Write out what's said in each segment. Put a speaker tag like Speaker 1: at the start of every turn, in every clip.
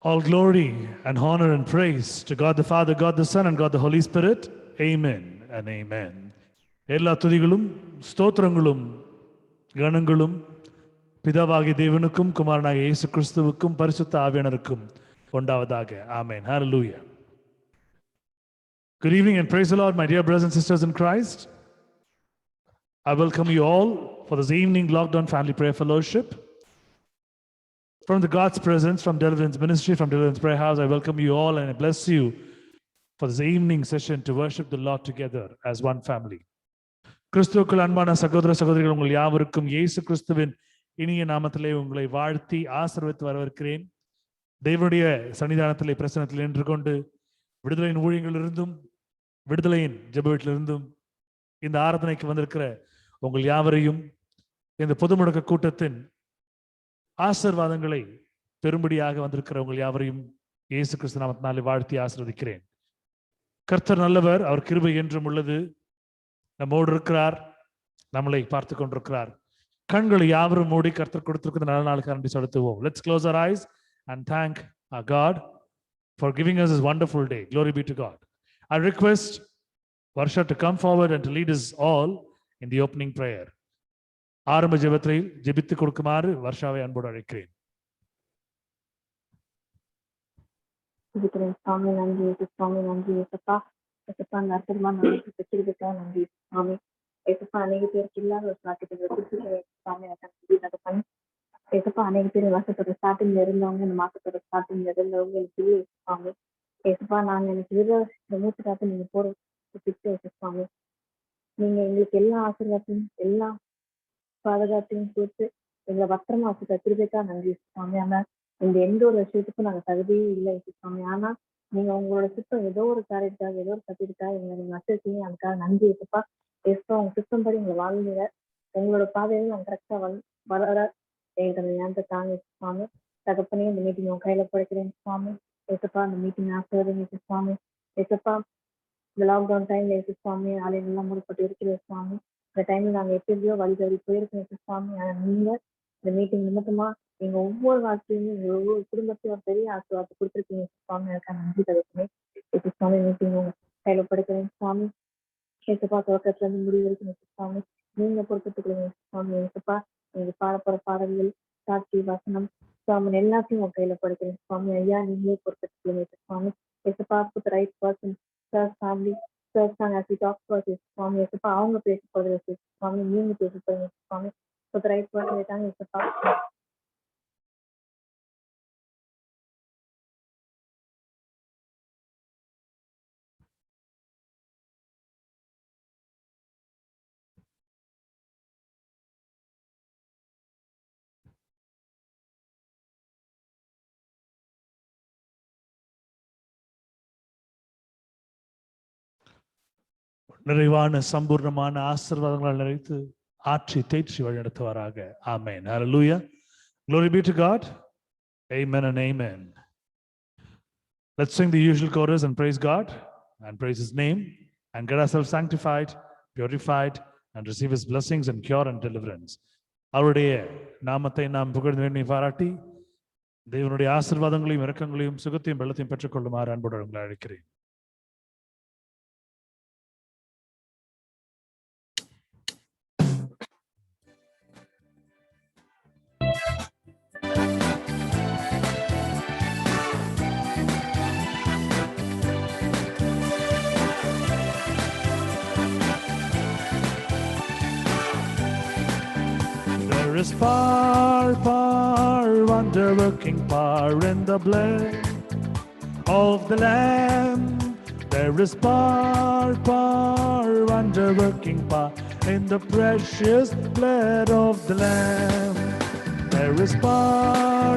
Speaker 1: All glory and honor and praise to God the Father, God the Son, and God the Holy Spirit. Amen and amen. எல்லா துதிகளும் ஸ்தோத்திரங்களும் கணங்களும் பிதாவாகிய தேவனுக்கும் குமாரனாகிய இயேசு கிறிஸ்துவுக்கும் பரிசுத்த ஆவியானவருக்கும் உண்டாவதாக. Amen. Hallelujah. Good evening and praise the Lord, my dear brothers and sisters in Christ. I welcome you all for this evening lockdown family prayer fellowship. From the God's presence, from Deliverance Ministry, from Deliverance Prayer House, I welcome you all and I bless you for this evening session to worship the Lord together as one family. கிறிஸ்துவுக்குள் அன்பான சகோதர சகோதரிகள், உங்கள் யாவருக்கும் இயேசு கிறிஸ்துவின் இனிய நாமத்திலே உங்களை வாழ்த்தி ஆசீர்வதித்து வரவேற்கிறேன். தேவனுடைய சன்னிதானத்திலே பிரசன்னத்தில் நின்று கொண்டு விடுதலையின் ஊழியங்களிலிருந்தும் விடுதலையின் ஜெப வீட்டிலிருந்தும் இந்த ஆராதனைக்கு வந்திருக்கிற உங்கள் யாவரையும் இந்த பொது முடக்க கூட்டத்தின் ஆசீர்வாதங்களை பெரும்படியாக வந்திருக்கிற உங்கள் யாவரையும் இயேசு கிறிஸ்து நாமத்தினாலே வாழ்த்தி ஆசீர்வதிக்கிறேன். கர்த்தர் நல்லவர், அவர் கிருபை என்றும் உள்ளது. நம்மோடு இருக்கிறார், நம்மளை பார்த்து கொண்டிருக்கிறார். கண்களை யாவரும் மூடி கர்த்தர் கொடுத்திருக்கிற நல்ல நாளுக்கு நன்றி செலுத்துவோம். Let's close our eyes and thank our God for giving us this wonderful day. Glory be to God. I request Varsha to come forward and to lead us all in the opening prayer. ஆரம்ப ஜெபத்தில் ஜெபித்து கொடுக்குமாறு வர்ஷாவை அன்போடு அழைக்கிறேன்.
Speaker 2: சுவாமி நன்றி, சுவாமி நன்றி. ஏசப்பா ஏசப்பா அந்த அற்புதமான நாளைக்கு பெற்றிருக்கா நன்றி சுவாமி. ஏசப்பா அநேக பேருக்கு இல்லாத ஒரு சாத்தியத்தை கொடுத்துருக்க சுவாமி பண்ணி. ஏசப்பா அநேக பேர் வருஷத்தோட ஸ்டார்டிங்ல இருந்தவங்க, இந்த மாசத்தோட ஸ்டார்டிங்ல இருந்தவங்க எனக்கு இல்லை சுவாமி. ஏசப்பா நாங்க எனக்கு இந்த மூச்சு காத்து நீங்க போற சுவாமி. நீங்க எங்களுக்கு எல்லா ஆசீர்வாதத்தையும் எல்லா பாதுகாப்பையும் கொடுத்து எங்களை பத்திரமா வச்சு கத்திரிக்கா நன்றி சுவாமி. ஆனா இந்த எந்த ஒரு விஷயத்துக்கும் நாங்க தகுதியே இல்லை சுவாமி. ஆனா நீங்க உங்களோட சித்தம் ஏதோ ஒரு காரியத்துக்காக ஏதோ ஒரு கத்திரிக்காக எங்களை நீங்க வச்சிருக்கீங்க, அதுக்காக நன்றி ஏசப்பா. ஏசப்பா உங்க சித்தம் படி எங்களை வாழ்ந்துற உங்களோட பாதையில நாங்க கரெக்டா வளர எங்களை ஞானத்தை தாங்க சுவாமி. தகப்பனே இந்த மீட்டிங் உங்க கையில படைக்கிறேன் சுவாமி. ஏசப்பா அந்த மீட்டிங் ஆசீர்வதிங்க சுவாமி. ஏசப்பா இந்த லாக்டவுன் டைம்ல ஏசு சுவாமி ஆலயம் எல்லாம் மூடப்பட்டு இருக்கிற சுவாமி. இந்த டைம்ல நாங்க எப்படியோ வழி போயிருக்கோம் சுவாமி. ஆனா நீங்க இந்த மீட்டிங் நிமித்தமா எங்க ஒவ்வொரு வாழ்க்கையுமே எங்க ஒவ்வொரு குடும்பத்தையும் ஒரு பெரிய ஆசீர்வாதத்தை கொடுத்துருக்கீங்க சுவாமி. அதுக்காக நன்றி தகப்பனே. ஏசு சுவாமி மீட்டிங் உங்க கையில படைக்கிறேன் சுவாமி. ஏசப்பா துவக்கத்துல இருந்து முடிவு வரைக்கும் சுவாமி நீங்க பொறுத்துக்கொள்ளுங்க சுவாமி. ஏசப்பா நீங்க பாடப்போற பாடல்கள், சாட்சி, வசனம் சுவாமி எல்லாத்தையும் உங்க கையில படைக்கிறேன் சுவாமி. ஐயா நீங்களே பொறுத்துக்கொள்ளுங்க சுவாமி. ஏசப்பா put the right person, first family, first son as we talk about this சுவாமி. ஏசப்பா அவங்க பேச போறது சுவாமி, நீங்க பேச போறீங்க சுவாமி. put the right person கேட்டாங்க ஏசப்பா.
Speaker 1: நிறைவான சம்பூர்ணமான ஆசீர்வாதங்களால் நிறைத்து ஆற்றி தேற்றி வழிநடத்துவாராக. Amen. Hallelujah. Glory be to God. Amen and amen. Let's sing the usual chorus and praise God and praise His name and get ourselves sanctified, purified and receive His blessings and cure and deliverance. அவருடைய நாமத்தை நாம் புகழ்ந்து வேண்டி பாராட்டி தேவனுடைய ஆசீர்வாதங்களையும் இரக்கங்களையும் சுகத்தையும் வெள்ளத்தையும் பெற்றுக்கொள்ளுமாறு அன்போடு உங்களை அழைக்கிறேன். There is power, wonder-working power in the blood of the Lamb. There is power, wonder-working power in the precious blood of the Lamb. There is power,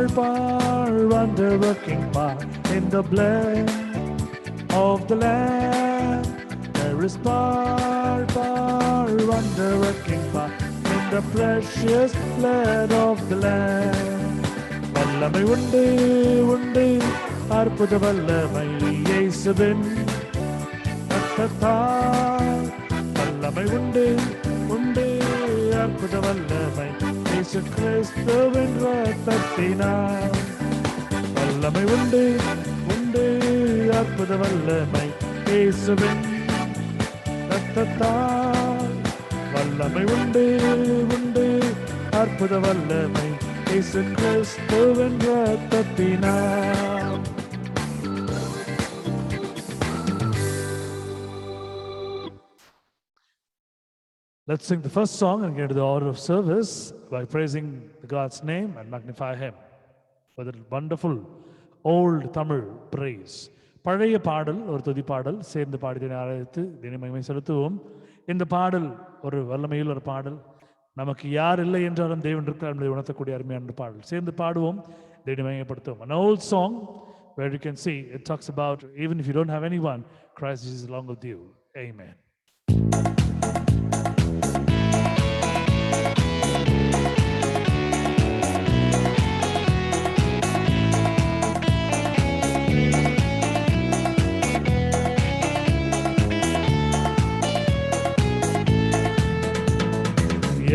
Speaker 1: wonder-working power in the blood of the Lamb. There is power, wonder-working power the precious blood of the Lamb. வல்லமை உண்டு உண்டு அற்புத வல்லமை இயேசுவின் இரத்தத்தால். வல்லமை உண்டு உண்டு அற்புத வல்லமை இயேசு கிறிஸ்துவின் இரத்தத்தினால். வல்லமை உண்டு உண்டு அற்புத வல்லமை இயேசுவின் இரத்தத்தால் வல்லமை உண்டு உண்டு அற்புத வல்லமை இயேசு கிறிஸ்துவின் இரத்தத்தினால். Let's sing the first song and get to the order of service by praising God's name and magnify Him with a wonderful old Tamil praise. பழைய பாடல் ஒரு துதி பாடல் சேர்ந்து பாடி அழைத்து தினமகிமை செலுத்துவோம். இந்த பாடல் ஒரு வல்லமையில் ஒரு பாடல், நமக்கு யார் இல்லை என்றாலும் தேவன் இருக்கிறார் என்பதை உணர்த்தக்கூடிய அருமையான பாடல். சேர்ந்து பாடுவோம், தினமகிமைப்படுத்துவோம். An old song where you can see it talks about even if you don't have anyone, Christ Jesus along with you. Amen.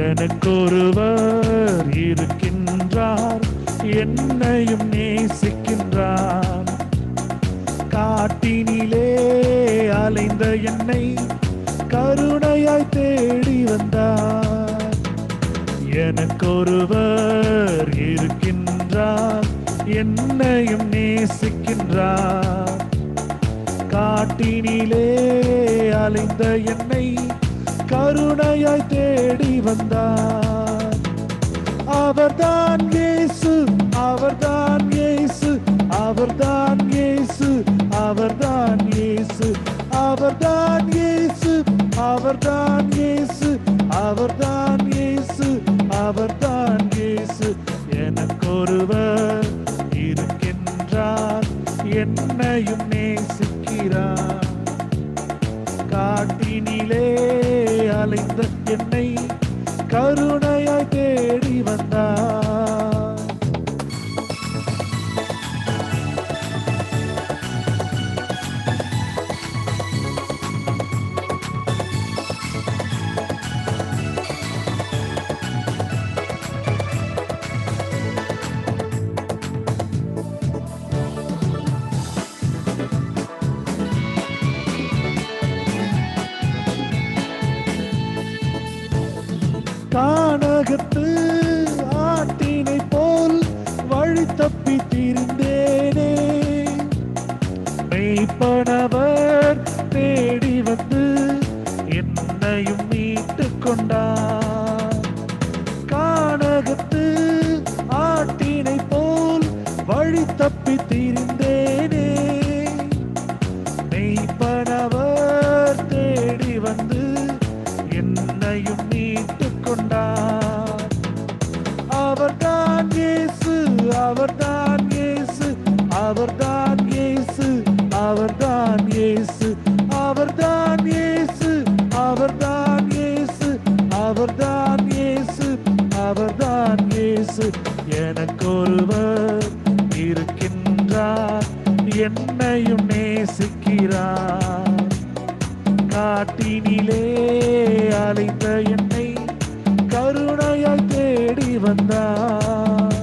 Speaker 1: எனக்கொருவர் இருக்கின்றார், என்னையும் நேசிக்கின்றார். காட்டினிலே அலைந்த என்னை கருணையாய் தேடி வந்தார். எனக்கொருவர் இருக்கின்றார், என்னையும் நேசிக்கின்றார். காட்டினிலே அலைந்த என்னை கருணையாய் தேடி வந்தார். அவர்தான் இயேசு, அவர்தான் இயேசு, அவர்தான் இயேசு, அவர்தான் இயேசு, அவர்தான் இயேசு, அவர்தான் இயேசு, அவர்தான் இயேசு, அவர்தான் இயேசு. எனக்கொருவர் இருக்கின்றார், என்னையும் நேசிக்கிறார். காட்டினிலே அலைந்த என்னை கருணையாய் தேடி வந்தார். கானகத்து ஆட்டினை போல் வழி தப்பி திரிந்தேனே, மெய்ப்பனவர் தேடி வந்து என்னையும் மீட்டு கொண்டார். கானகத்து ஆட்டினை போல் வழி தப்பி திரிந்தேனே, மெய்ப்பனவர் தேடி வந்து என்னையும் மீட்டு கொண்டார். அவர்தான் இயேசு, அவர்தான் இயேசு, அவர்தான் இயேசு, அவர்தான் இயேசு, அவர்தான் இயேசு, அவர்தான் இயேசு, அவர்தான் இயேசு, அவர்தான் இயேசு. எனக்கொருவர் இருக்கின்றார், என்னையும் நேசிக்கிறார். காட்டினிலே அலைந்த என்னை கருணையாய் தேடி வந்தார்.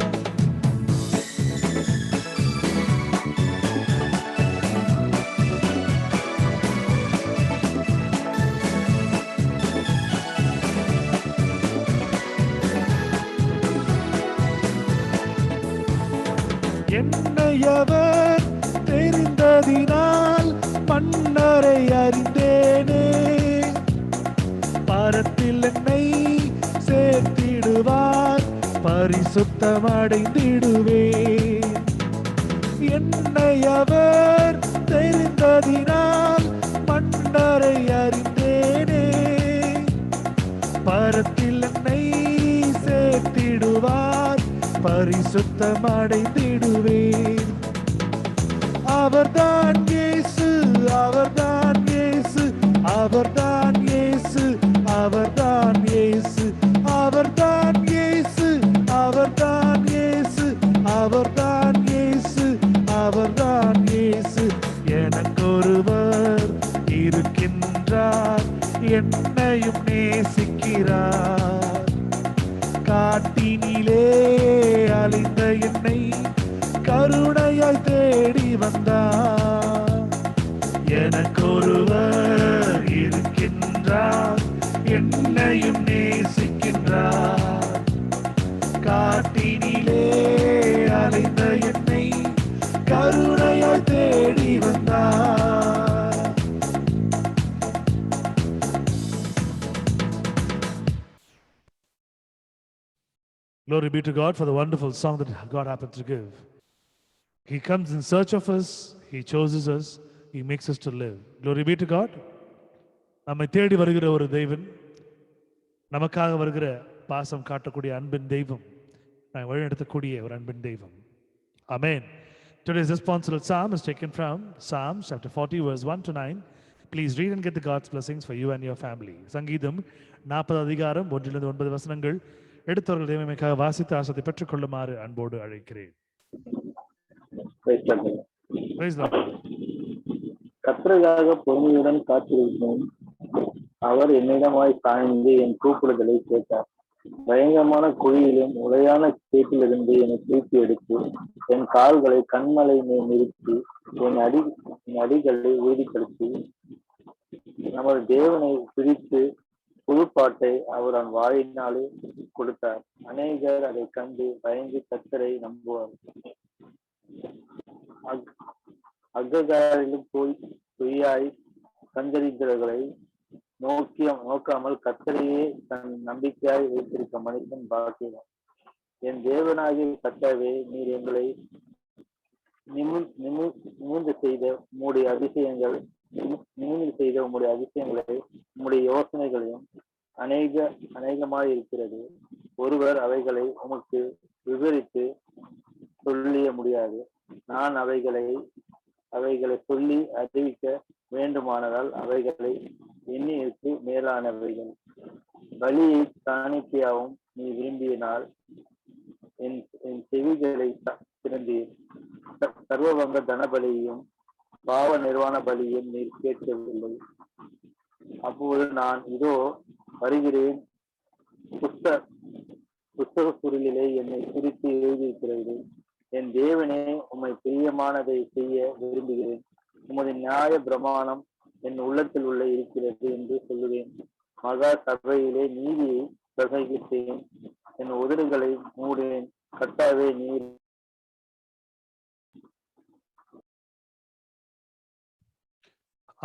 Speaker 1: என்னை அவர் தெரிந்ததினால் மன்னரை அறிந்தேனே, பரத்தில் என்னை சேர்த்திடுவார், பரிசுத்தமடைந்திடுவேன். என்னை அவர் தெரிந்ததினால் மன்னரை அறிந்தேனே, பரத்தில் என்னை சேர்த்திடுவார், பரிசுத்தமடைந்திடுவேன். அவர்தான் இயேசு, அவர்தான் இயேசு, அவர்தான் இயேசு, அவர்தான் இயேசு, அவர்தான் இயேசு, அவர்தான் இயேசு, அவர்தான் இயேசு, அவர்தான் இயேசு. எனக்கொருவர் இருக்கின்றார், என்னையும் நேசிக்கிறார். காட்டினிலே அலைந்த என்னை கருணையாய் கருணையாய் தேடி வந்தார். எனக்கொருவர் இருக்கின்றார், என்னையும் நேசிக்கின்றார். காட்டினிலே அலைந்த என்னை கருணையாய் தேடி வந்தார். Glory be to God for the wonderful song that God happened to give. He comes in search of us, He chooses us, He makes us to live. Glory be to God. நம்மை தேடி வருகிற ஒரு தெய்வன், நமக்காக வருகிற பாசம் காட்டக்கூடிய அன்பின் தெய்வம், நான் வழிநடத்தக்கூடிய ஒரு அன்பின் தெய்வம். Amen. Today's responsible psalm is taken from Psalms chapter 40 verse 1 to 9. Please read and get the God's blessings for you and your family. சங்கீதம் 40 அதிகாரம் 1 to 9 வசனங்கள் எடுத்தவர்கள் தேவமைக்காக வாசித்து ஆசத்தை பெற்றுக் கொள்ளுமாறு அன்போடு அழைக்கிறேன்.
Speaker 3: கர்த்தருக்காக பொறுமையுடன் காத்திருக்கிறேன். அவர் என்னிடமாய் சாய்ந்து என் கூப்பிடுதலை கேட்டார். பயங்கரமான குழியிலும் உளையான சேற்றிலிருந்து என்னை தூக்கி எடுத்து என் கால்களை கண்மலை மேல் நிறுத்தி என் அடிகளை உறுதிப்படுத்தி நமது தேவனை பிரித்து புதுப்பாட்டை அவர் அவன் வாயினாலே கொடுத்தார். அநேகர் அதை கண்டு பயந்து கர்த்தரை நம்புவார். அககாரிலும் பொய்யாய் சஞ்சரிக்கிறவர்களை நோக்காமல் கர்த்தரையே தன் நம்பிக்கையாய் வைத்திருக்க மனுஷன் பாக்கியவான். என் தேவனாகிய கர்த்தாவே, நீர் எங்களை நிமிர்ந்து செய்த உம்முடைய அதிசயங்களை, உம்முடைய யோசனைகளையும் அநேகமாய் இருக்கிறது. ஒருவர் அவைகளை உமக்கு விவரித்து சொல்லிய முடியாது. நான் அவைகளை சொல்லி அறிவிக்க வேண்டுமானதால் அவைகளை எண்ணிற்கு மேலானவைகள். பலியை காணிக்கையாகவும் நீ விரும்பினால் என் செவிகளை திறந்தீர். சர்வபங்க தனபலியையும் பாவ நிர்வாண பலியும் நீர் கேட்கவில்லை. அப்போது நான் இதோ வருகிறேன், புஸ்தக சுருளிலே என்னை குறித்து எழுதியிருக்கிறது. என் தேவனே, உம்மை பிரியமானதை செய்ய விரும்புகிறேன். உமது நியாய பிரமாணம் என் உள்ளத்தில் உள்ள இருக்கிறது என்று சொல்லுவேன். மகா சபையிலே நீதியை பிரசங்கித்தேன், என் உதடுகளை மூடேன். கர்த்தாவே, நீர்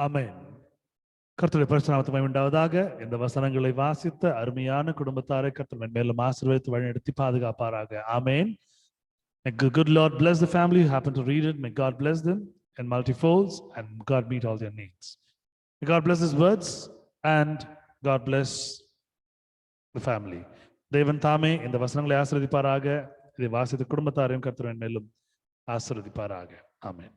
Speaker 1: ஆமென். கர்த்தருடைய பரிசுத்த நாமத்துக்கு மகிமை உண்டாவதாக. இந்த வசனங்களை வாசித்த அருமையான குடும்பத்தாரை கர்த்தர் மேலும் ஆசீர்வதித்து வழிநடத்தி பாதுகாப்பாராக. ஆமென். May good Lord bless the family who happen to read it. May God bless them in multifolds and God meet all their needs. May God bless His words and God bless the family. தேவன் தாமே இந்த வசனங்களை ஆசீர்வதிப்பாராக. இதை வாசித்த குடும்பத்தாரையும் கர்த்தர் மேலும் ஆசீர்வதிப்பாராக. ஆமென்.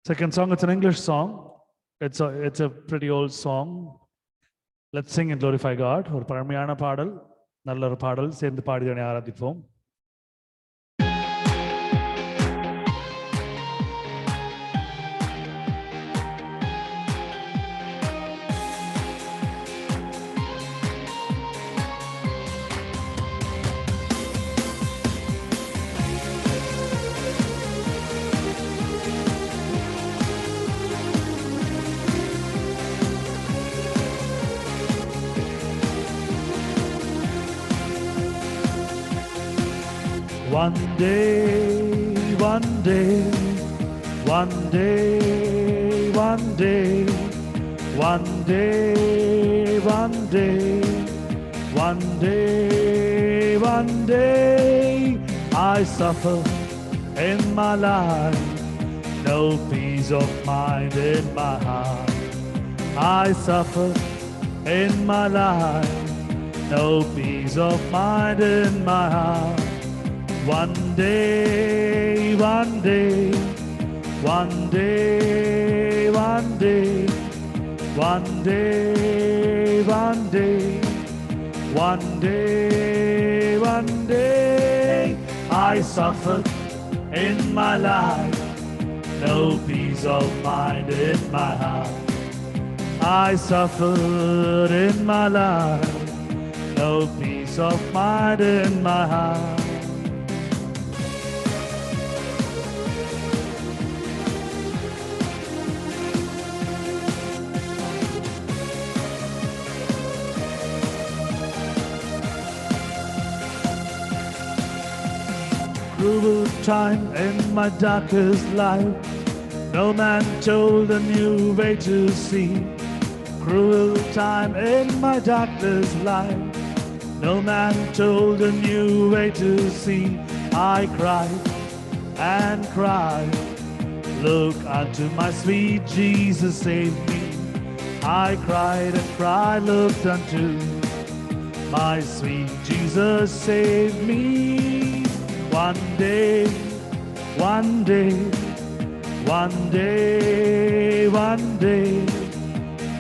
Speaker 1: Second song, it's an English song. It's a pretty old song. Let's sing and glorify God. ஒரு பழமையான பாடல், நல்ல ஒரு பாடல். சேர்ந்து பாடிதனை ஆராதிப்போம். One day, one day, one day, one day, one day, one day, one day, one day, I suffer in my life, no peace of mind in my heart. I suffer in my life, no peace of mind in my heart. One day, one day, one day, one day, one day, one day, one day, one day, I suffered in my life, no peace of mind in my heart. I suffered in my life, no peace of mind in my heart. Cruel time in my darkest life, no man told a new way to see. Cruel time in my darkest life, no man told a new way to see. I cried and cried, look unto my sweet Jesus, save me. I cried and cried, looked unto my sweet Jesus, save me. One day, one day, one day, one day,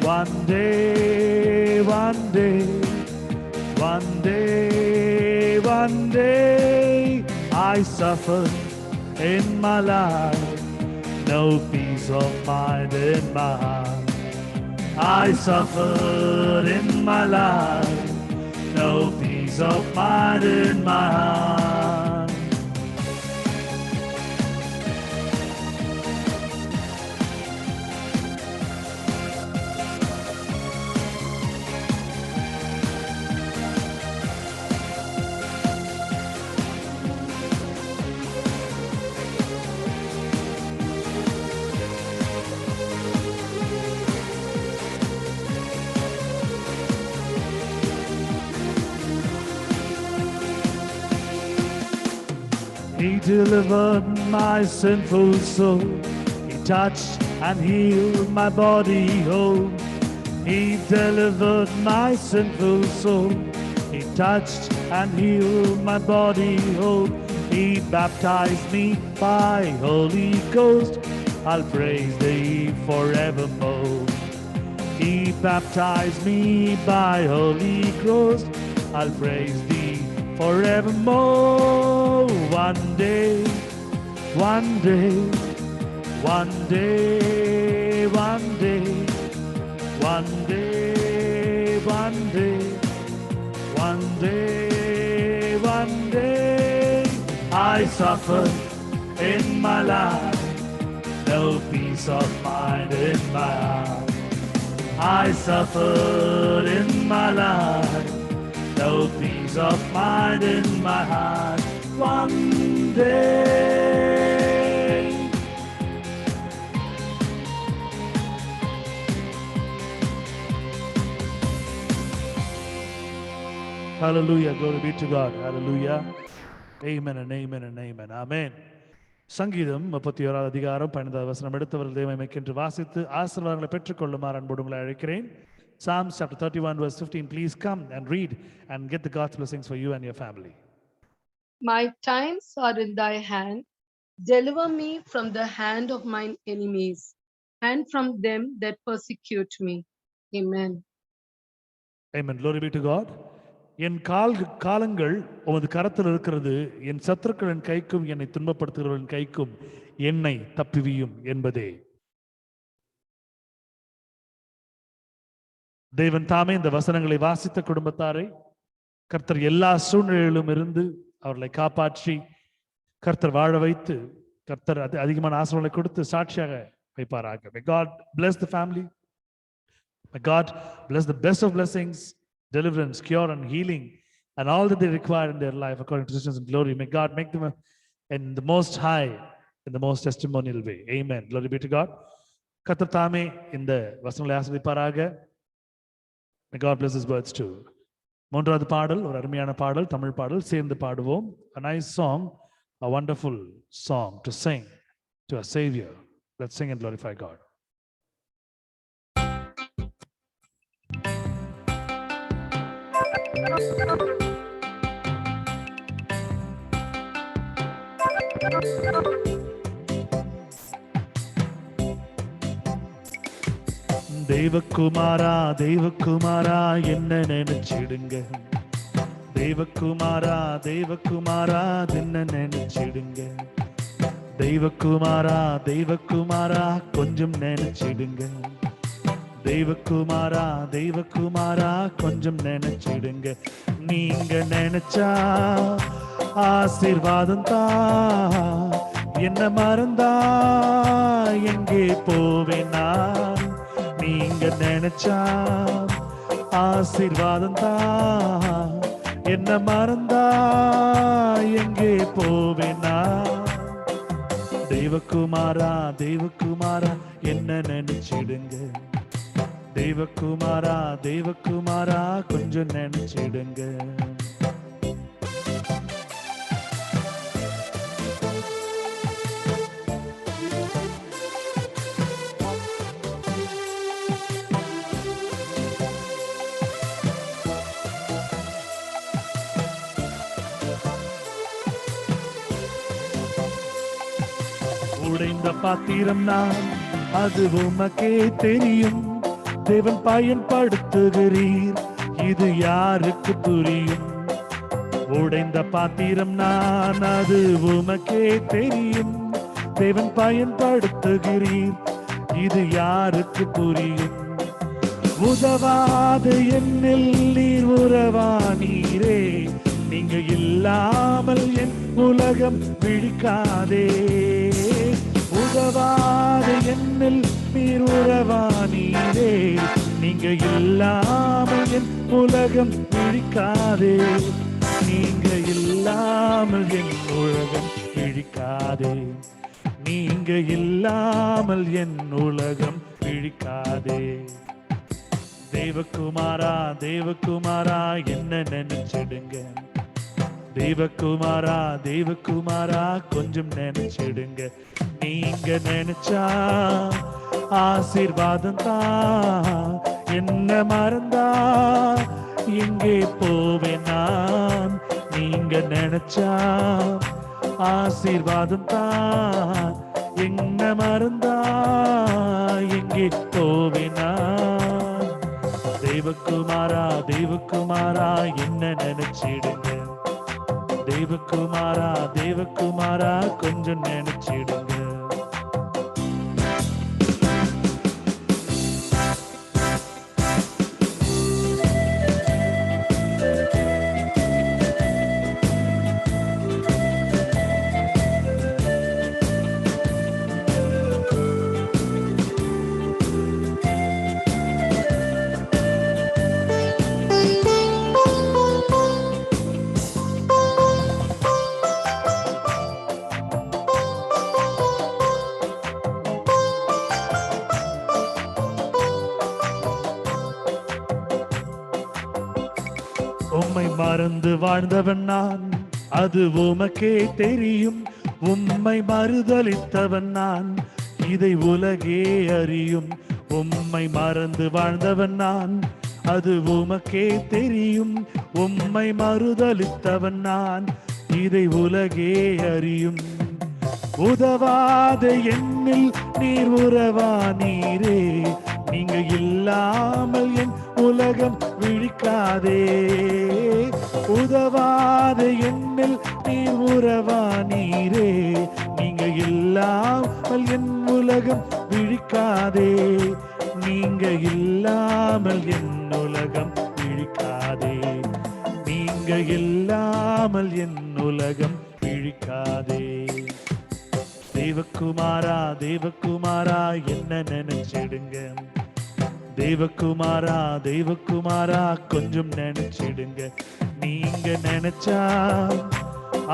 Speaker 1: one day, one day, one day, one day. I suffered in my life, no peace of mind in my heart. I suffered in my life, no peace of mind in my heart. He delivered my sinful soul. He touched and healed my body whole. He delivered my sinful soul. He touched and healed my body whole. He baptized me by Holy Ghost. I'll praise thee forevermore. He baptized me by Holy Ghost. I'll praise thee forevermore. One day, one day, one day, one day, one day, one day, one day, one day. I suffered in my life, no peace of mind in my heart. I suffered in my life, no peace of mind in my heart. One day, hallelujah, glory be to God, hallelujah, amen and amen and amen, amen. சங்கீதம் 31 அதிகாரம் 12 வசனம் எடுத்தவர்கள் தேவமைக்கென்று வாசித்து ஆசீர்வாதங்களை பெற்றுக்கொள்ளுமாறு அன்போடு உங்களை அழைக்கிறேன். Psalms chapter 31 verse 15. Please come and read and get the God's blessings for you and your family.
Speaker 4: My times are in thy hand. Deliver me from the hand of mine enemies and from them that persecute me. Amen.
Speaker 1: Amen. Glory be to God. என் காலங்கள் உமது கரத்தில் இருக்கிறது. என் சத்துருக்களின் கைக்கும் என்னை துன்பப்படுத்துகிறவர்களின் கைக்கும் என்னை தப்புவியும் என்பதே. தேவன் தாமே இந்த வசனங்களை வாசித்த குடும்பத்தாரை கர்த்தர் எல்லா சூழ்நிலையிலும் இருந்து அவர்களை காப்பாற்றி கர்த்தர் வாழ வைத்து கர்த்தர் அதிகமான ஆசீர்வாதங்களை கொடுத்து சாட்சியாக வைப்பாராக. May God bless the family. May God bless the best of blessings, deliverance, cure and healing and all that they require in their life according to His riches and glory. May God make them in the most high, in the most testimonial way. Amen. Glory be to God. கர்த்தர் தாமே இந்த வசனங்களை ஆசீர்வதிப்பாராக. May God bless His words too. மூன்றாவது பாடல் ஒரு அருமையான பாடல், தமிழ் பாடல், சேர்ந்து பாடுவோம். A nice song, a wonderful song to sing to our Savior. Let's sing and glorify God. தேவகுமாரா தேவகுமாரா என்ன நினைச்சிடுங்க, தேவகுமாரா தேவகுமாரா என்ன நினைச்சிடுங்க, தெய்வகுமாரா தெய்வகுமாரா கொஞ்சம் நினைச்சிடுங்க, தெய்வகுமாரா தெய்வகுமாரா கொஞ்சம் நினைச்சிடுங்க. நீங்க நினைச்சா ஆசீர்வாதம் தான், என்ன மறந்தா எங்கே போவேனா. நீங்க நினைச்சா ஆசீர்வாதம் தான், என்ன மறந்தா எங்கே போவேனா? தேவகுமாரா தேவகுமாரா என்ன நினைச்சிடுங்க. தேவகுமாரா தேவகுமாரா கொஞ்சம் நினைச்சிடுங்க. உடைந்த பாத்திரம் நான், அது உமக்கே தெரியும். தேவன் பயன்படுத்துகிறீர், இது யாருக்கு புரியும்? உடைந்த பாத்திரம் நான், அது உமக்கே தெரியும். தேவன் பயன்படுத்துகிறீர், இது யாருக்கு புரியும்? உதவாத என்னில் நீர் உறவானீரே, நீங்க இல்லாமல் என் உலகம் விழிக்காதே. உதவாத என்னில் நீர் உறவானீரே, நீங்க இல்லாமல் என் உலகம் விழிக்காதே. நீங்க இல்லாமல் என் உலகம் விழிக்காதே. நீங்க இல்லாமல் என் உலகம் விழிக்காதே. தேவகுமாரா தேவகுமாரா என்ன நினைச்சிடுங்க. தேவகுமாரா தேவகுமாரா கொஞ்சம் நினைச்சிடுங்க. நீங்க நினைச்சா ஆசீர்வாதம் தான். என்ன மறந்தா எங்கே போவேன் நான்? நீங்க நினைச்சா ஆசீர்வாதம் தான். என்ன மறந்தா எங்கே போவேன் நான்? தேவகுமாரா தேவகுமாரா என்ன நினைச்சிடுங்க. தேவகுமாரா தேவகுமாரா கொஞ்சம் நினைச்சிடுங்க. உம்மை மறந்து வாழ்ந்தவன் நான், அது உமக்கே தெரியும். உம்மை மறுதலித்தவன் நான், இதை உலகே அறியும். உம்மை மறந்து வாழ்ந்தவன் நான், அது உமக்கே தெரியும். உம்மை மறுதலித்தவன் நான், இதை உலகே அறியும். உதவாத என்னில் நீர் உறவானீரே, நீங்க இல்லாமல் என் உலகம் விழிக்காதே. உதவாத என்னில் நீர் உறவானீரே, நீங்க இல்லாமல் என் உலகம் விழிக்காதே. நீங்க இல்லாமல் என் உலகம் விழிக்காதே. நீங்க இல்லாமல் என் உலகம் விழிக்காதே. தேவகுமாரா தேவகுமாரா என்ன நினைச்சிடுங்க. தேவகுமாரா தேவகுமாரா கொஞ்சம் நினைச்சிடுங்க. நீங்க நினைச்சா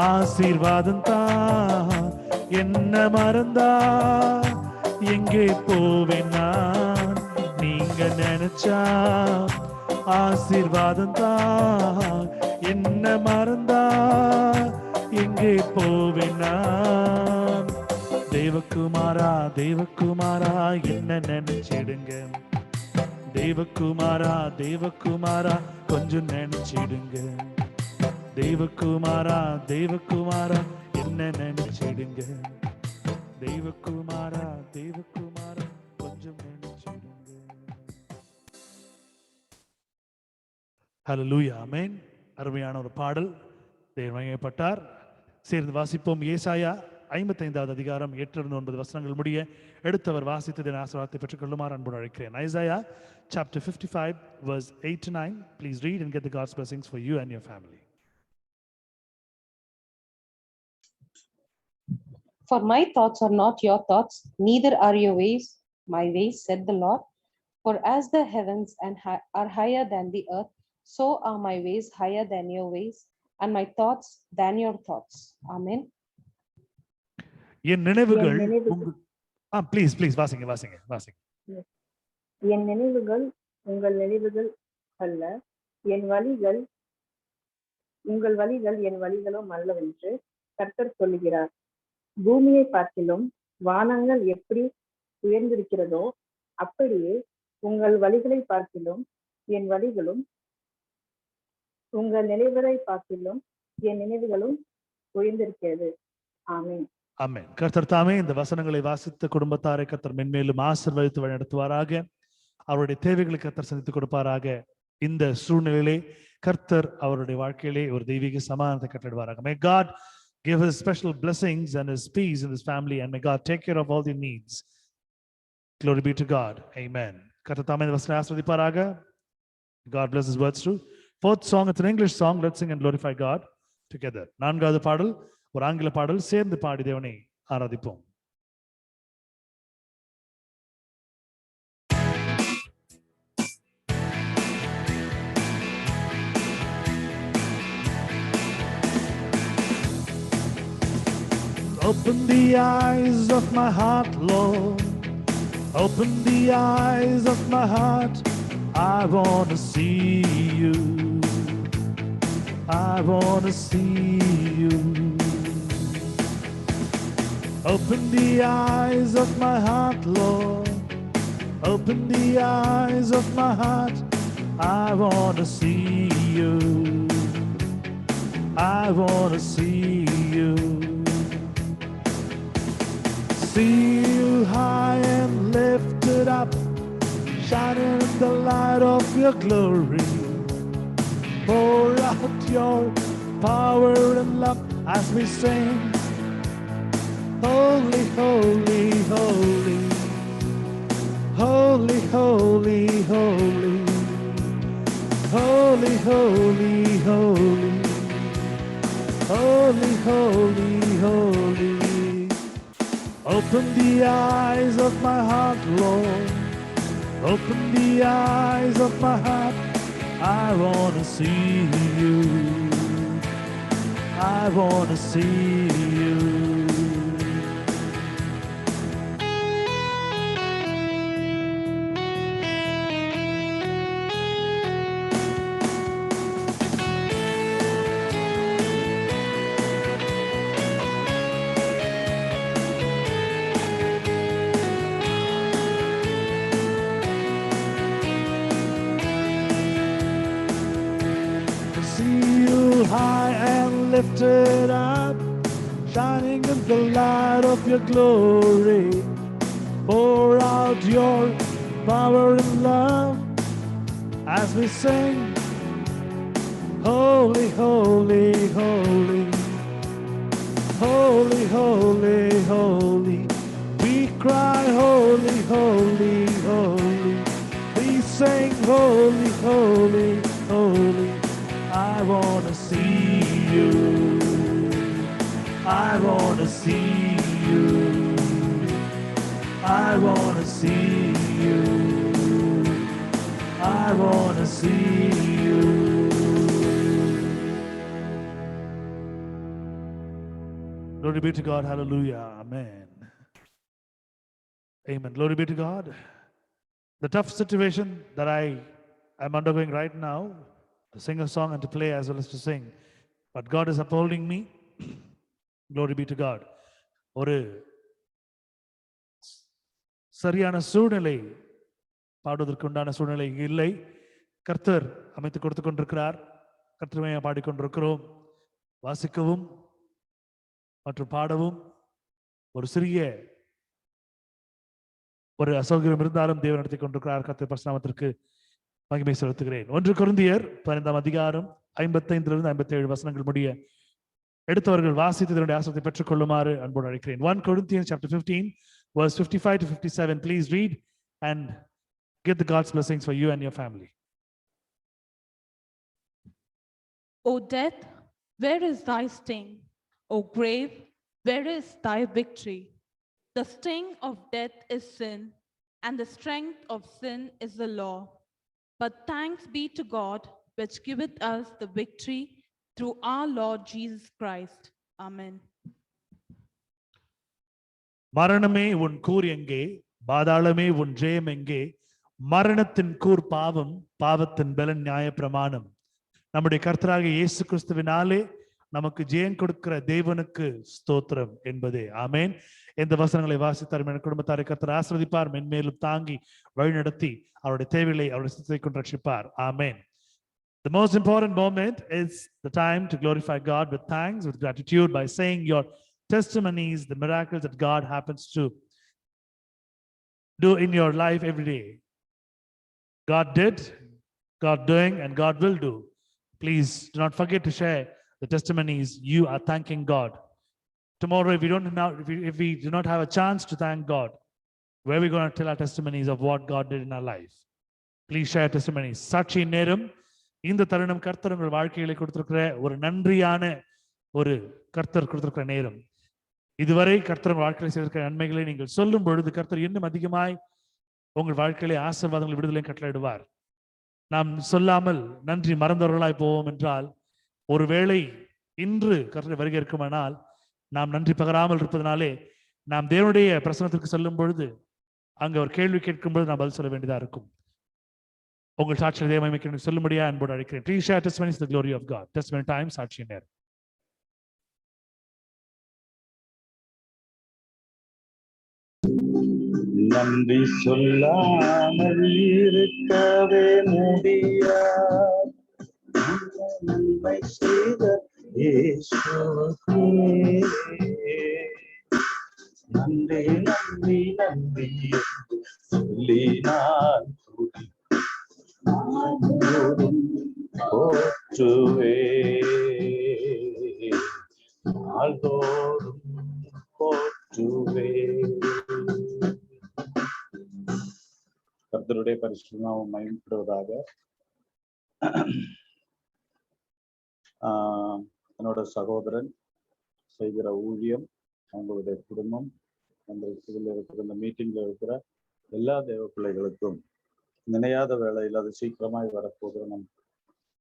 Speaker 1: ஆசீர்வாதம் தான். என்ன மறந்தா எங்கே போவேன் நான்? நீங்க நினைச்சா ஆசீர்வாதம் தான். என்ன மறந்தா எங்கே போவேன் நான்? தேவகுமாரா தேவகுமாரா என்ன நினைச்சிடுங்க. தேவகுமாரா தேவகுமாரா கொஞ்சம் நினைச்சிடுங்க. தேவகுமாரா தேவகுமாரா என்ன நினைச்சிடுங்க. தேவகுமாரா தேவகுமாரா கொஞ்சம் நினைச்சிடுங்க. ஹல்லேலூயா ஆமென். அருமையான ஒரு பாடல் தேவன் வழங்கப்பட்டார். சேர்ந்து வாசிப்போம். ஏசாயா 55வது அதிகாரம் 8-9 வசனங்கள் முடிய எடுத்தவர் வாசித்ததின் ஆசீர்வாதத்தை பெற்றுக்கொள்ளுமாறு அன்போடு அழைக்கிறேன். Isaiah chapter 55 verse 8-9. Please read and get the God's blessings for you and your family.
Speaker 5: For my thoughts are not your thoughts, neither are your ways my ways, said the Lord. For as the heavens are higher than the earth, So are my ways higher than your ways, and my thoughts than your thoughts. Amen.
Speaker 1: என் நினைவுகள்
Speaker 2: என் நினைவுகள்
Speaker 1: உங்கள் please வாசிங்க.
Speaker 2: என் நினைவுகள் உங்கள் நினைவுகள் அல்ல, என் வழிகள் உங்கள் வழிகள் என் வழிகளும் அல்லவென்று கர்த்தர் சொல்லுகிறார். பூமியை பார்க்கிலும் வானங்கள் எப்படி உயர்ந்திருக்கிறதோ அப்படியே உங்கள் வழிகளை பார்க்கிலும் என் வழிகளும், உங்கள் நினைவுகளை பார்க்கிலும் என் நினைவுகளும் உயர்ந்திருக்கிறது. ஆமென்.
Speaker 1: ஆமென். கர்த்தர் தாமே இந்த வசனங்களை வாசித்த குடும்பத்தாரை கர்த்தர் மென்மேலும் ஆசீர்வதித்து வழிநடத்துவாராக. அவருடைய தேவைகளை கர்த்தர் சந்தித்துக் கொடுப்பாராக. இந்த சூழ்நிலையிலே கர்த்தர் அவருடைய வாழ்க்கையிலே ஒரு தெய்வீக சமாதானத்தை கட்டளிடுவாராக. May God give his special blessings and his peace in his family, and may God take care of all the needs. Glory be to God. Amen. கர்த்தர் தாமே இந்த வசனங்களை ஆசீர்வதிப்பாராக. God bless his words too. Fourth song, it's an English song. Let's sing and glorify God together. நான்காவது பாடல் ஒரு ஆங்கில பாடல், சேர்ந்து பாடி தேவனை ஆராதிப்போம். Open the eyes of my heart, Lord. Open the eyes of my heart. I want to see you. I want to see you. Open the eyes of my heart, Lord. Open the eyes of my heart. I want to see you. I want to see you. See you high and lifted up, shining in the light of your glory. Pour out your power and love as we sing. Holy, holy, holy. Holy, holy, holy. Holy, holy, holy. Holy, holy, holy. Open the eyes of my heart, Lord. Open the eyes of my heart. I want to see you. I want to see you. High and lifted up, shining in the light of your glory. Pour out your power and love as we sing. Holy, holy, holy. Holy, holy, holy. We cry holy, holy, holy. We sing holy, holy, holy. I want to see you. I want to see you. I want to see you. I want to see you. Glory be to God. Hallelujah. Amen. Amen. Glory be to God. The tough situation that I am undergoing right now, to sing a song and to play as well as to sing. But God is upholding me. Glory be to God. ஒரு சரியான சூழ்நிலை, பாடுவதற்கு உண்டான சூழ்நிலை இல்லை. கர்த்தர் அமைத்து கொடுத்து கொண்டிருக்கிறார். கர்த்தருமையை பாடிக்கொண்டிருக்கிறோம். வாசிக்கவும் மற்றும் பாடவும் ஒரு சிறிய ஒரு அசௌகரியம் இருந்தாலும் தேவன் நடத்தி கொண்டிருக்கிறார். கர்த்தர் பரிசுத்தநாமத்திற்கு மகிமை செலுத்துகிறேன். 1 கொரிந்தியர் 15 அதிகாரம் 55 57 வசனங்கள் முடிய எடுத்தவர்கள் வாசித்து இதனுடைய ஆசீர்வாதத்தை பெற்றுக் கொள்ளுமாறு அன்போடு அழைக்கிறேன். 1 Corinthians chapter 15 verse 55 to 57. Please read and get the God's blessings for you and your family.
Speaker 6: O death, where is thy sting? O grave, where is thy victory? The sting of death is sin, and the strength of sin is the law. But thanks be to God which giveth us the victory through our Lord Jesus Christ. Amen.
Speaker 1: மரணமே உன் கூர் எங்கே, பாதாளமே உன் ஜெயம் எங்கே? மரணத்தின் கூர் பாவம், பாவத்தின் பலன் நியாய பிரமாணம். நம்முடைய கர்த்தராகிய இயேசு கிறிஸ்துவினாலே நமக்கு ஜெயம் கொடுக்கிற தேவனுக்கு ஸ்தோத்திரம் என்பதே. ஆமேன். இந்த வசனங்களை வாசித்தார் என் குடும்பத்தாரை கர்த்தர் ஆசீர்வதிப்பார், மென்மேலும் தாங்கி வழிநடத்தி அவருடைய தேவைகளை அவருடைய சித்தத்தை கொண்டு ரட்சிப்பார். ஆமேன். The most important moment is the time to glorify God with thanks, with gratitude, by saying your testimonies, the miracles that God happens to do in your life every day. God did, God doing, and God will do. Please do not forget to share the testimonies you are thanking God. Tomorrow, if we do not have a chance to thank God, where are we going to tell our testimonies of what God did in our life? Please share testimonies. சாட்சி நேரம். இந்த தருணம் கர்த்தர் உங்கள் வாழ்க்கையில கொடுத்திருக்கிற ஒரு நன்றியான ஒரு கர்த்தர் கொடுத்திருக்கிற நேரம். இதுவரை கர்த்தர் வாழ்க்கையில் செய்திருக்கிற நன்மைகளை நீங்கள் சொல்லும் பொழுது கர்த்தர் இன்னும் அதிகமாய் உங்கள் வாழ்க்கையிலே ஆசீர்வாதங்கள் விடுதலை கட்டளையிடுவார். நாம் சொல்லாமல் நன்றி மறந்தவர்களாய் போவோம் என்றால், ஒருவேளை இன்று கர்த்தர் வருகை இருக்குமானால், நாம் நன்றி பகராமல் இருப்பதனாலே நாம் தேவனுடைய பிரசனத்திற்கு செல்லும் பொழுது அங்க ஒரு கேள்வி கேட்கும் பொழுது நாம் பதில் சொல்ல வேண்டியதா இருக்கும். உங்கள் சாட்சியை தேவமைக்கு சொல்லும்படியா அன்போடு அழைக்கிறேன். Please share testimonies to the glory of God. Testimony time, சாட்சி நேரம்.
Speaker 7: நன்றி சொல்லாமல் இருக்கவே முடியாது, நன்மை செய்த இயேசுவுக்கே நன்றி நன்றி நன்றி என்று சொல்லி நான் போற்றுவே, நாள்தோறும் போற்றுவே. கர்த்தருடைய பரிசுத்த நாமம் மகிமைப்படுவதாக. என்னோட சகோதரன் செய்கிற ஊழியம், அவங்களுடைய குடும்பம், அந்த இதில் இருக்கிற இந்த மீட்டிங்ல இருக்கிற எல்லா தேவ பிள்ளைகளுக்கும் நினையாத வேளையில் அது சீக்கிரமாய் வரப்போகிற நம்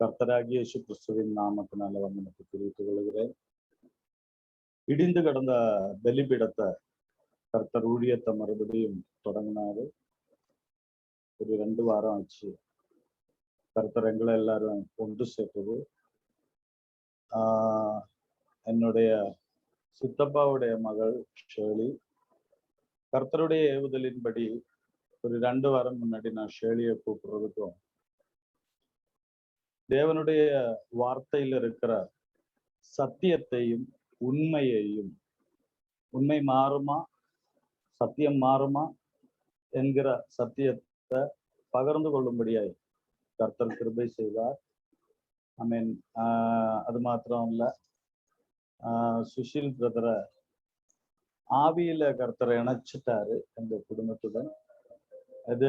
Speaker 7: கர்த்தராகிய இயேசு கிறிஸ்துவின் நாமத்தினால எனக்கு தெரிவித்துக் கொள்கிறேன். இடிந்து கிடந்த பலிபீடத்தை கர்த்தர் ஊழியத்தை மறுபடியும் தொடங்கினாரு. ஒரு 2 வாரம் ஆச்சு. கர்த்தர் எங்களை எல்லாரும் ஒன்று சேர்த்தது. என்னுடைய சித்தப்பாவுடைய மகள் ஷேலி, கர்த்தருடைய ஏவுதலின்படி ஒரு 2 வாரம் முன்னாடி நான் ஷேலியை கூப்பிடுறதுக்கும், தேவனுடைய வார்த்தையில் இருக்கிற சத்தியத்தையும் உண்மையையும், உண்மை மாறுமா சத்தியம் மாறுமா என்கிற சத்தியத்தை பகிர்ந்து கொள்ளும்படியாய் கர்த்தர் கிருபை செய்தார். ஆமென். அது மாத்திரம் இல்ல, சுஷில் பிரதரை ஆவியில கர்த்தரை இணைச்சிட்டாரு எங்க குடும்பத்துடன். அது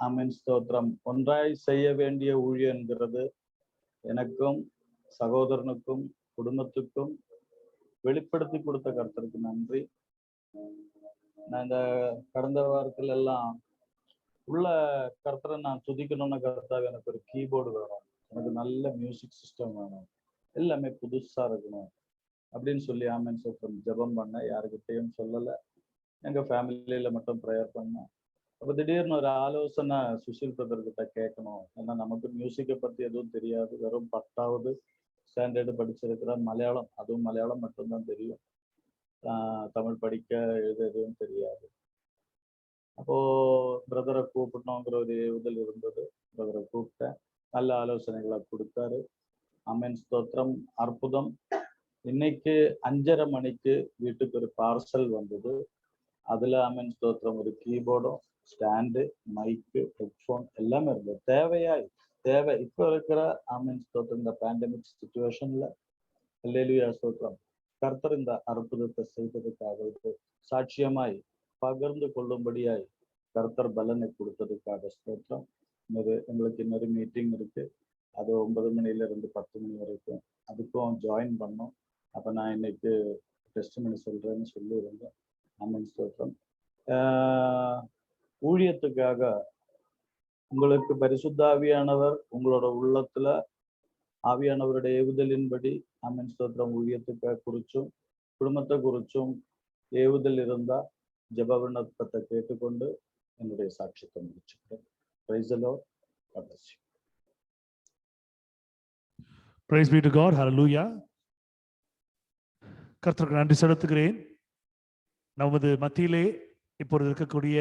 Speaker 7: ஆமென், ஸ்தோத்திரம். ஒன்றாய் செய்ய வேண்டிய ஊழியங்கிறது எனக்கும் சகோதரனுக்கும் குடும்பத்துக்கும் வெளிப்படுத்தி கொடுத்த கர்த்தருக்கு நன்றி. நான் இந்த கடந்த வாரத்துல எல்லாம் உள்ள கர்த்தரை நான் துதிக்கணும்னு கர்த்தாவே எனக்கு ஒரு கீபோர்டு வேணும், எனக்கு நல்ல மியூசிக் சிஸ்டம் வேணும், எல்லாமே புதுசா இருக்கணும் அப்படின்னு சொல்லி ஆமென் ஸ்தோத்திரம் ஜெபம் பண்ண. யாருக்கிட்டையும் சொல்லலை, எங்க ஃபேமிலியில மட்டும் ப்ரேயர் பண்ணேன். அப்போ திடீர்னு ஒரு ஆலோசனை சுஷில் பிரதர்கிட்ட கேட்கணும். ஏன்னா நமக்கு மியூசிக்கை பத்தி எதுவும் தெரியாது, வெறும் 10வது ஸ்டாண்டர்டு படிச்சிருக்கிற, மலையாளம், அதுவும் மலையாளம் மட்டும்தான் தெரியும், தமிழ் படிக்க எழுத எதுவும் தெரியாது. அப்போ பிரதரை கூப்பிடணுங்கிற ஒரு ஏவுதல் இருந்தது. பிரதரை கூப்பிட்டேன், நல்ல ஆலோசனைகளை கொடுத்தாரு. ஆமென் ஸ்தோத்திரம். அற்புதம். இன்னைக்கு 5:30 மணிக்கு வீட்டுக்கு ஒரு பார்சல் வந்தது. அதுல ஆமென் ஸ்தோத்திரம் ஒரு கீபோர்டும் ஸ்டாண்டு, மைக்கு, ஹெட்ஃபோன் எல்லாமே இருந்தது. தேவை இப்ப இருக்கிற ஆமென் ஸ்தோத்திரம் இந்த பேண்டமிக் சிச்சுவேஷன்ல அல்லேலூயா ஸ்தோத்திரம். கர்த்தர் இந்த அற்புதத்தை செய்ததுக்காக சாட்சியமாய் பகிர்ந்து கொள்ளும்படியாய் கர்த்தர் பலனை கொடுத்ததுக்காக ஸ்தோத்திரம். எங்களுக்கு இன்னொரு மீட்டிங் இருக்கு, அது 9 மணில இருந்து 10 மணி வரைக்கும். அதுக்கும் ஜாயின் பண்ணோம். அப்ப நான் இன்னைக்கு டெஸ்டிமனி சொல்றேன்னு சொல்லியிருந்தேன். ஆமென் ஸ்தோத்திரம். ஊழியத்துக்காக உங்களுக்கு பரிசுத்த ஆவியானவர் உங்களோட உள்ளத்துல ஆவியானவருடைய ஏவுதலின்படி ஆமென் ஸ்தோத்திரம் ஊழியத்துக்கு குறிச்சும் குடும்பத்தை குறிச்சும் ஏவுதல் இருந்தா ஜெப விண்ணப்பத்தை கேட்டுக்கொண்டு என்னுடைய சாட்சியத்தை முடிச்சுக்கிறேன். Praise the Lord. God bless you.
Speaker 1: Praise be to God. Hallelujah. கர்த்தருக்கு நன்றி செலுத்துகிறேன். நமது மத்தியிலே இப்பொழுது இருக்கக்கூடிய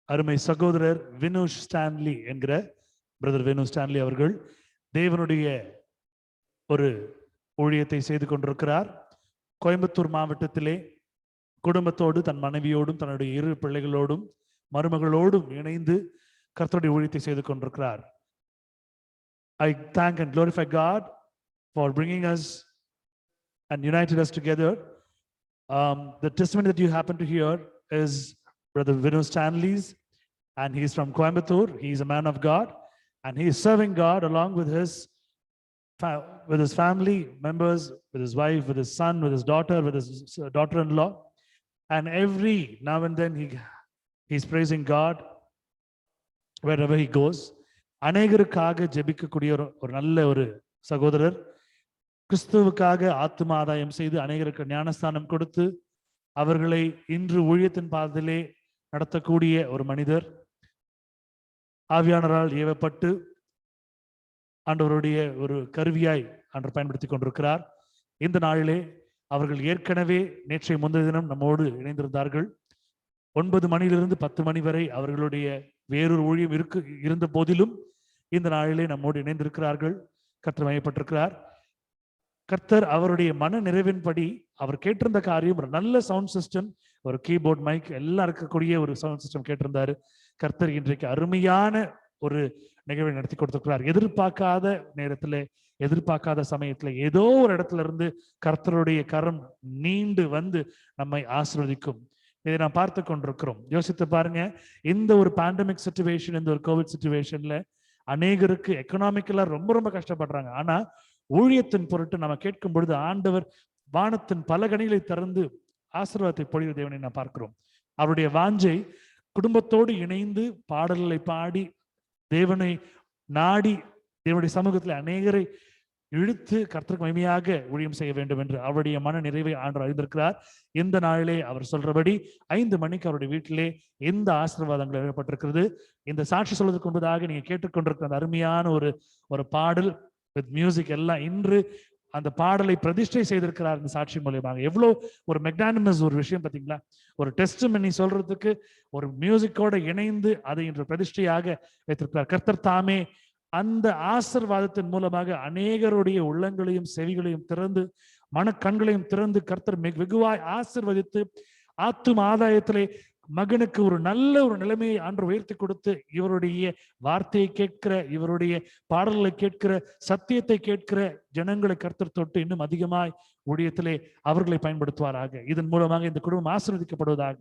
Speaker 1: அருமை சகோதரர் வினோஷ் ஸ்டான்லி என்கிற பிரதர் வினோஷ் ஸ்டான்லி அவர்கள் தேவனுடைய ஒரு ஊழியத்தை செய்து கொண்டிருக்கிறார். கோயம்புத்தூர் மாவட்டத்திலே குடும்பத்தோடு தன் மனைவியோடும் தன்னுடைய 2 பிள்ளைகளோடும் மருமகளோடும் இணைந்து கர்த்தருடைய ஊழியத்தை செய்து கொண்டிருக்கிறார். I thank and glorify God for bringing us and united us together. The testimony that you happen to hear is Brother Vinod Stanley's, and he is from Coimbatore. He is a man of God, and he is serving God along with his family members, with his wife, with his son, with his daughter, with his daughter-in-law. And every now and then he's praising God wherever he goes. அநேகருக்காக ஜெபிக்கக்கூடிய ஒரு நல்ல ஒரு சகோதரர். கிறிஸ்துவுக்காக ஆத்தும ஆதாயம் செய்து அநேகருக்கு ஞானஸ்தானம் கொடுத்து அவர்களை இன்று ஊழியத்தின் பாதையிலே நடத்தக்கூடிய ஒரு மனிதர். ஆவியானவரால் ஏவப்பட்டு ஆண்டவருடைய ஒரு கருவியாய் ஆண்டவர் பயன்படுத்தி கொண்டிருக்கிறார். இந்த நாளிலே அவர்கள் ஏற்கனவே நேற்றைய முந்தைய தினம் நம்மோடு இணைந்திருந்தார்கள். 9 மணியிலிருந்து 10 மணி வரை அவர்களுடைய வேறொரு ஊழியம் இருந்த போதிலும் இந்த நாளிலே நம்மோடு இணைந்திருக்கிறார்கள். கர்த்தர் மையப்பட்டிருக்கிறார். கர்த்தர் அவருடைய மன நிறைவின்படி அவர் கேட்டிருந்த காரியம் ஒரு நல்ல சவுண்ட் சிஸ்டம், ஒரு கீபோர்ட், மைக் எல்லாம் இருக்கக்கூடிய ஒரு சவுண்ட் சிஸ்டம் கேட்டிருந்தாரு. கர்த்தர் இன்றைக்கு அருமையான ஒரு நிகழ்வை நடத்தி கொடுத்திருக்கிறார். எதிர்பார்க்காத நேரத்துல, எதிர்பார்க்காத சமயத்துல ஏதோ ஒரு இடத்துல இருந்து கர்த்தருடைய கரம் நீண்டு வந்து நம்மை ஆசீர்வதிக்கும். இதை நாம் பார்த்து கொண்டிருக்கிறோம். யோசித்து பாருங்க, இந்த ஒரு பேண்டமிக் சிச்சுவேஷன், இந்த ஒரு கோவிட் சிச்சுவேஷன்ல அநேகருக்கு எக்கனாமிக்கலா ரொம்ப ரொம்ப கஷ்டப்படுறாங்க. ஆனா ஊழியத்தின் பொருட்டு நம்ம கேட்கும் பொழுது ஆண்டவர் வானத்தின் பல கனிகளை திறந்து ஆசீர்வாதத்தை பொழிவு தேவனை நாம் பார்க்கிறோம். அவருடைய வாஞ்சை குடும்பத்தோடு இணைந்து பாடல்களை பாடி தேவனை நாடி தேவனுடைய சமூகத்தில் அநேகரை இழுத்து கர்த்தருக்கு மகிமையாக ஊழியம் செய்ய வேண்டும் என்று அவருடைய மன நிறைவை ஆண்டவர் அறிந்திருக்கிறார். இந்த நாளிலே அவர் சொல்றபடி 5 மணிக்கு அவருடைய வீட்டிலே எந்த ஆசீர்வாதங்கள் எழுதப்பட்டிருக்கிறது. இந்த சாட்சி சொல்வதற்கு முன்பதாக நீங்க கேட்டுக்கொண்டிருக்கிற அந்த அருமையான ஒரு பாடல் வித் மியூசிக் எல்லாம் இன்று அந்த பாடலை பிரதிஷ்டை செய்திருக்கிறார் இந்த சாட்சி மூலியமாக. எவ்வளவு ஒரு மெக்னானிமஸ் ஒரு விஷயம் பார்த்தீங்களா? ஒரு டெஸ்டிமனி சொல்றதுக்கு ஒரு மியூசிக்கோட இணைந்து அதை இன்று பிரதிஷ்டையாக வைத்திருக்கிறார். கர்த்தர் தாமே அந்த ஆசீர்வாதத்தின் மூலமாக அநேகருடைய உள்ளங்களையும் செவிகளையும் திறந்து மனக்கண்களையும் திறந்து கர்த்தர் வெகுவாய் ஆசீர்வதித்து ஆத்தும ஆதாயத்திலே மகனுக்கு ஒரு நல்ல ஒரு நிலைமையை ஆண்டு உயர்த்தி கொடுத்து இவருடைய வார்த்தையை கேட்கிற, இவருடைய பாடல்களை கேட்கிற, சத்தியத்தை கேட்கிற ஜனங்களை கர்த்தர் தொட்டு இன்னும் அதிகமாய் ஊழியத்திலே அவர்களை பயன்படுத்துவாராக. இதன் மூலமாக இந்த குடும்பம் ஆசீர்வதிக்கப்படுவதாக.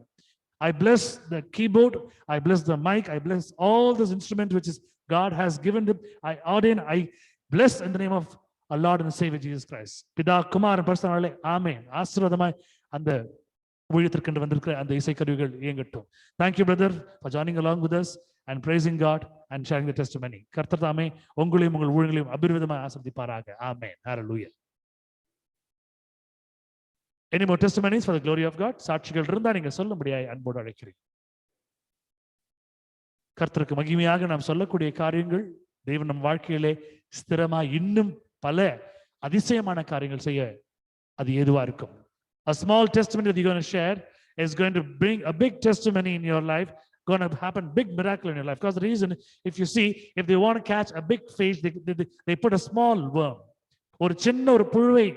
Speaker 1: I bless the keyboard, I bless the mic, I bless all this instrument which is God has given them. I ordain, I bless in the name of our Lord and Savior Jesus Christ. பிதா குமாரன் பரிசுத்தமாவிலே ஆமென். ஆசீர்வாதமாய் அந்த ஊழியத்திற்கு வந்திருக்கிற அந்த இசைக்கருவிகள் இயங்கட்டும். Thank you brother for joining along with us and praising God and sharing the testimony. கர்த்தர் தாமே உங்களையும் உங்கள் ஊழியங்களையும் அபிர்விதமாய் ஆசீர்வதிப்பாராக. ஆமென். Hallelujah. Any more testimonies for the glory of God? சாட்சிகள் இருந்தா நீங்க சொல்ல முடியாது, அன்போடு அழைக்கிறேன். கர்த்தருக்கு மகிமையாக நாம் சொல்லக்கூடிய காரியங்கள் தேவன் நம் வாழ்க்கையிலே ஸ்திரமா இன்னும் பல அதிசயமான காரியங்கள் செய்ய அது ஏதுவா இருக்கும். A small testimony that you're going to share is going to bring a big testimony in your life, going to happen big miracle in your life. Because the reason, if you see, if they want to catch a big fish, they put a small worm. ஒரு சின்ன ஒரு புழுவை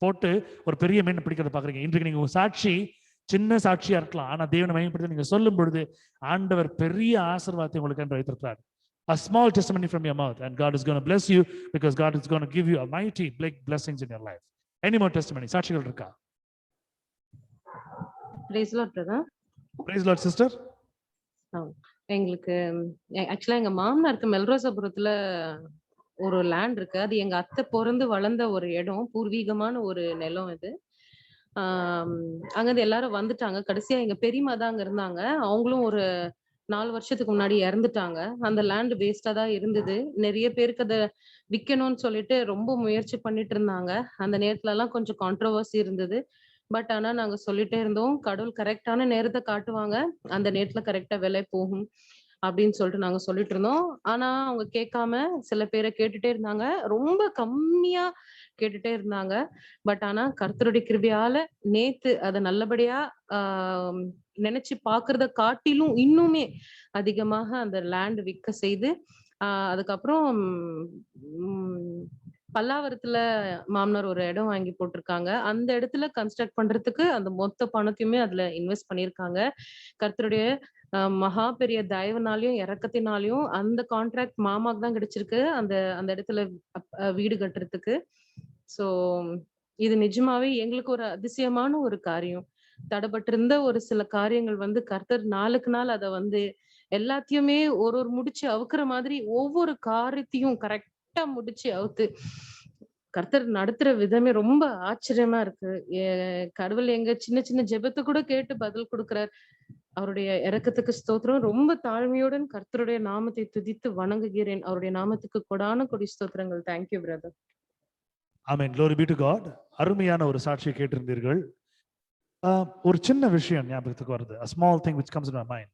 Speaker 1: போட்டு ஒரு பெரிய மீன் பிடிக்கிறத பாக்குறீங்க. இன்றைக்கு நீங்க உங்க சாட்சி சின்ன சாட்சியா இருக்கலாம், ஆனா தேவனை மகிமைப்படுத்தி நீங்க சொல்லும் பொழுது ஆண்டவர் பெரிய ஆசீர்வாதத்தை உங்களுக்கு என்று வைத்திருக்கிறார். A small testimony from your mouth and God is going to bless you because God is going to give you a mighty big blessings in your life. Any more testimony? சாட்சிகள் இருக்கா?
Speaker 5: Praise Lord brother.
Speaker 1: Praise Lord sister.
Speaker 5: எங்களுக்கு ஆக்சுவலா எங்க மாமனாருக்கு மெல்ரோசாபுரத்துல ஒரு land இருக்கு. அது எங்க அத்தை பிறந்து வளர்ந்த ஒரு இடம், பூர்வீகமான ஒரு நிலம் இது. அங்கிருந்து எல்லாரும் வந்துட்டாங்க. கடைசியா எங்க பெரியம்மா தான் அங்க இருந்தாங்க. அவங்களும் ஒரு 4 வருஷத்துக்கு முன்னாடி இறந்துட்டாங்க. அந்த லேண்ட் வேஸ்டா தான் இருந்தது. நிறைய பேருக்கு அத விக்கணும்னு சொல்லிட்டு ரொம்ப முயற்சி பண்ணிட்டு இருந்தாங்க. அந்த நேரத்துலலாம் கொஞ்சம் கான்ட்ரோவர்சி இருந்தது. பட் ஆனா நாங்க சொல்லிட்டே இருந்தோம், கடவுள் கரெக்ட்டான நேரத்த காட்டுவாங்க. அந்த நேரத்துல கரெக்ட்டா விலை போகும் அப்படின்னு சொல்லிட்டு நாங்க சொல்லிட்டு இருந்தோம். ஆனா அவங்க கேட்காம சில பேர கேட்டுட்டே இருந்தாங்க. ரொம்ப கம்மியா கேட்டுட்டே இருந்தாங்க. பட் ஆனா கர்த்தருடைய கிருபையால நேத்து அத நல்லபடியா ஆ நினைச்சு பார்க்கிறத காட்டிலும் இன்னுமே அதிகமாக அந்த லேண்ட் விற்க செய்து, அதுக்கப்புறம் ம் பல்லாவரத்துல மாமனார் ஒரு இடம் வாங்கி போட்டிருக்காங்க. அந்த இடத்துல கன்ஸ்ட்ரக்ட் பண்றதுக்கு அந்த மொத்த பணத்தையுமே அதுல இன்வெஸ்ட் பண்ணியிருக்காங்க. கர்த்தருடைய மகா பெரிய தயவுனாலயும், இரக்கத்தினாலயும் அந்த கான்ட்ராக்ட் மாமாக்கு தான் கிடைச்சிருக்கு. அந்த அந்த இடத்துல வீடு கட்டுறதுக்கு. ஸோ இது நிஜமாவே எங்களுக்கு ஒரு அதிசயமான ஒரு காரியம். தடப்பட்டிருந்த ஒரு சில காரியங்கள் வந்து கர்த்தர் நாளுக்கு நாள் அத வந்து எல்லாத்தையுமே ஒரு ஒரு முடிச்சு அவுக்குற மாதிரி ஒவ்வொரு காரியத்தையும் கரெக்ட்டா முடிச்சு அவுத்து கர்த்தர் நடத்துற விதமே ரொம்ப ஆச்சரியமா இருக்கு. எ கடவுள் எங்க சின்ன சின்ன ஜெபத்த கூட கேட்டு பதில் குடுக்குறார். அவருடைய இரக்கத்துக்கு ஸ்தோத்திரம். ரொம்ப தாழ்மையுடன் கர்த்தருடைய நாமத்தை துதித்து வணங்குகிறேன். அவருடைய நாமத்துக்கு கொடான கொடி ஸ்தோத்திரங்கள். Thank you brother.
Speaker 1: Amen. Glory be to God. அருமையான ஒரு சாட்சியை கேட்டிருந்தீர்கள். ஒரு சின்ன விஷயம் ஞாபகத்துக்கு வருது. A small thing which comes in my mind.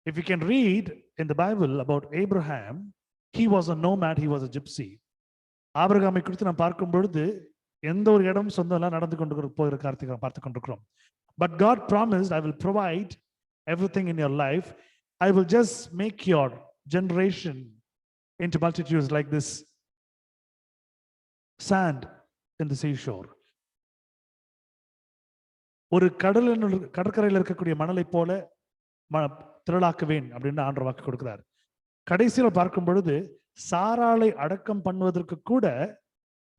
Speaker 1: If you can read in the Bible about Abraham, he was a nomad, he was a gypsy. ஆபிரகாமை குறித்து நாம் பார்க்கும் பொழுது எந்த ஒரு இடம் சொந்தம் எல்லாம் நடந்து கொண்டு போகிற காரியத்தை பார்த்து கொண்டிருக்கிறோம். But God promised, I will provide everything in your life. I will just make your generation into multitudes like this sand in the seashore. ஒரு கடற்கரையில் இருக்கக்கூடிய மணலை போல திரளாக்குவேன் அப்படின்னு ஆண்டவர் வாக்கு கொடுக்கிறார். கடைசியில் பார்க்கும் பொழுது சாராளை அடக்கம் பண்ணுவதற்கு கூட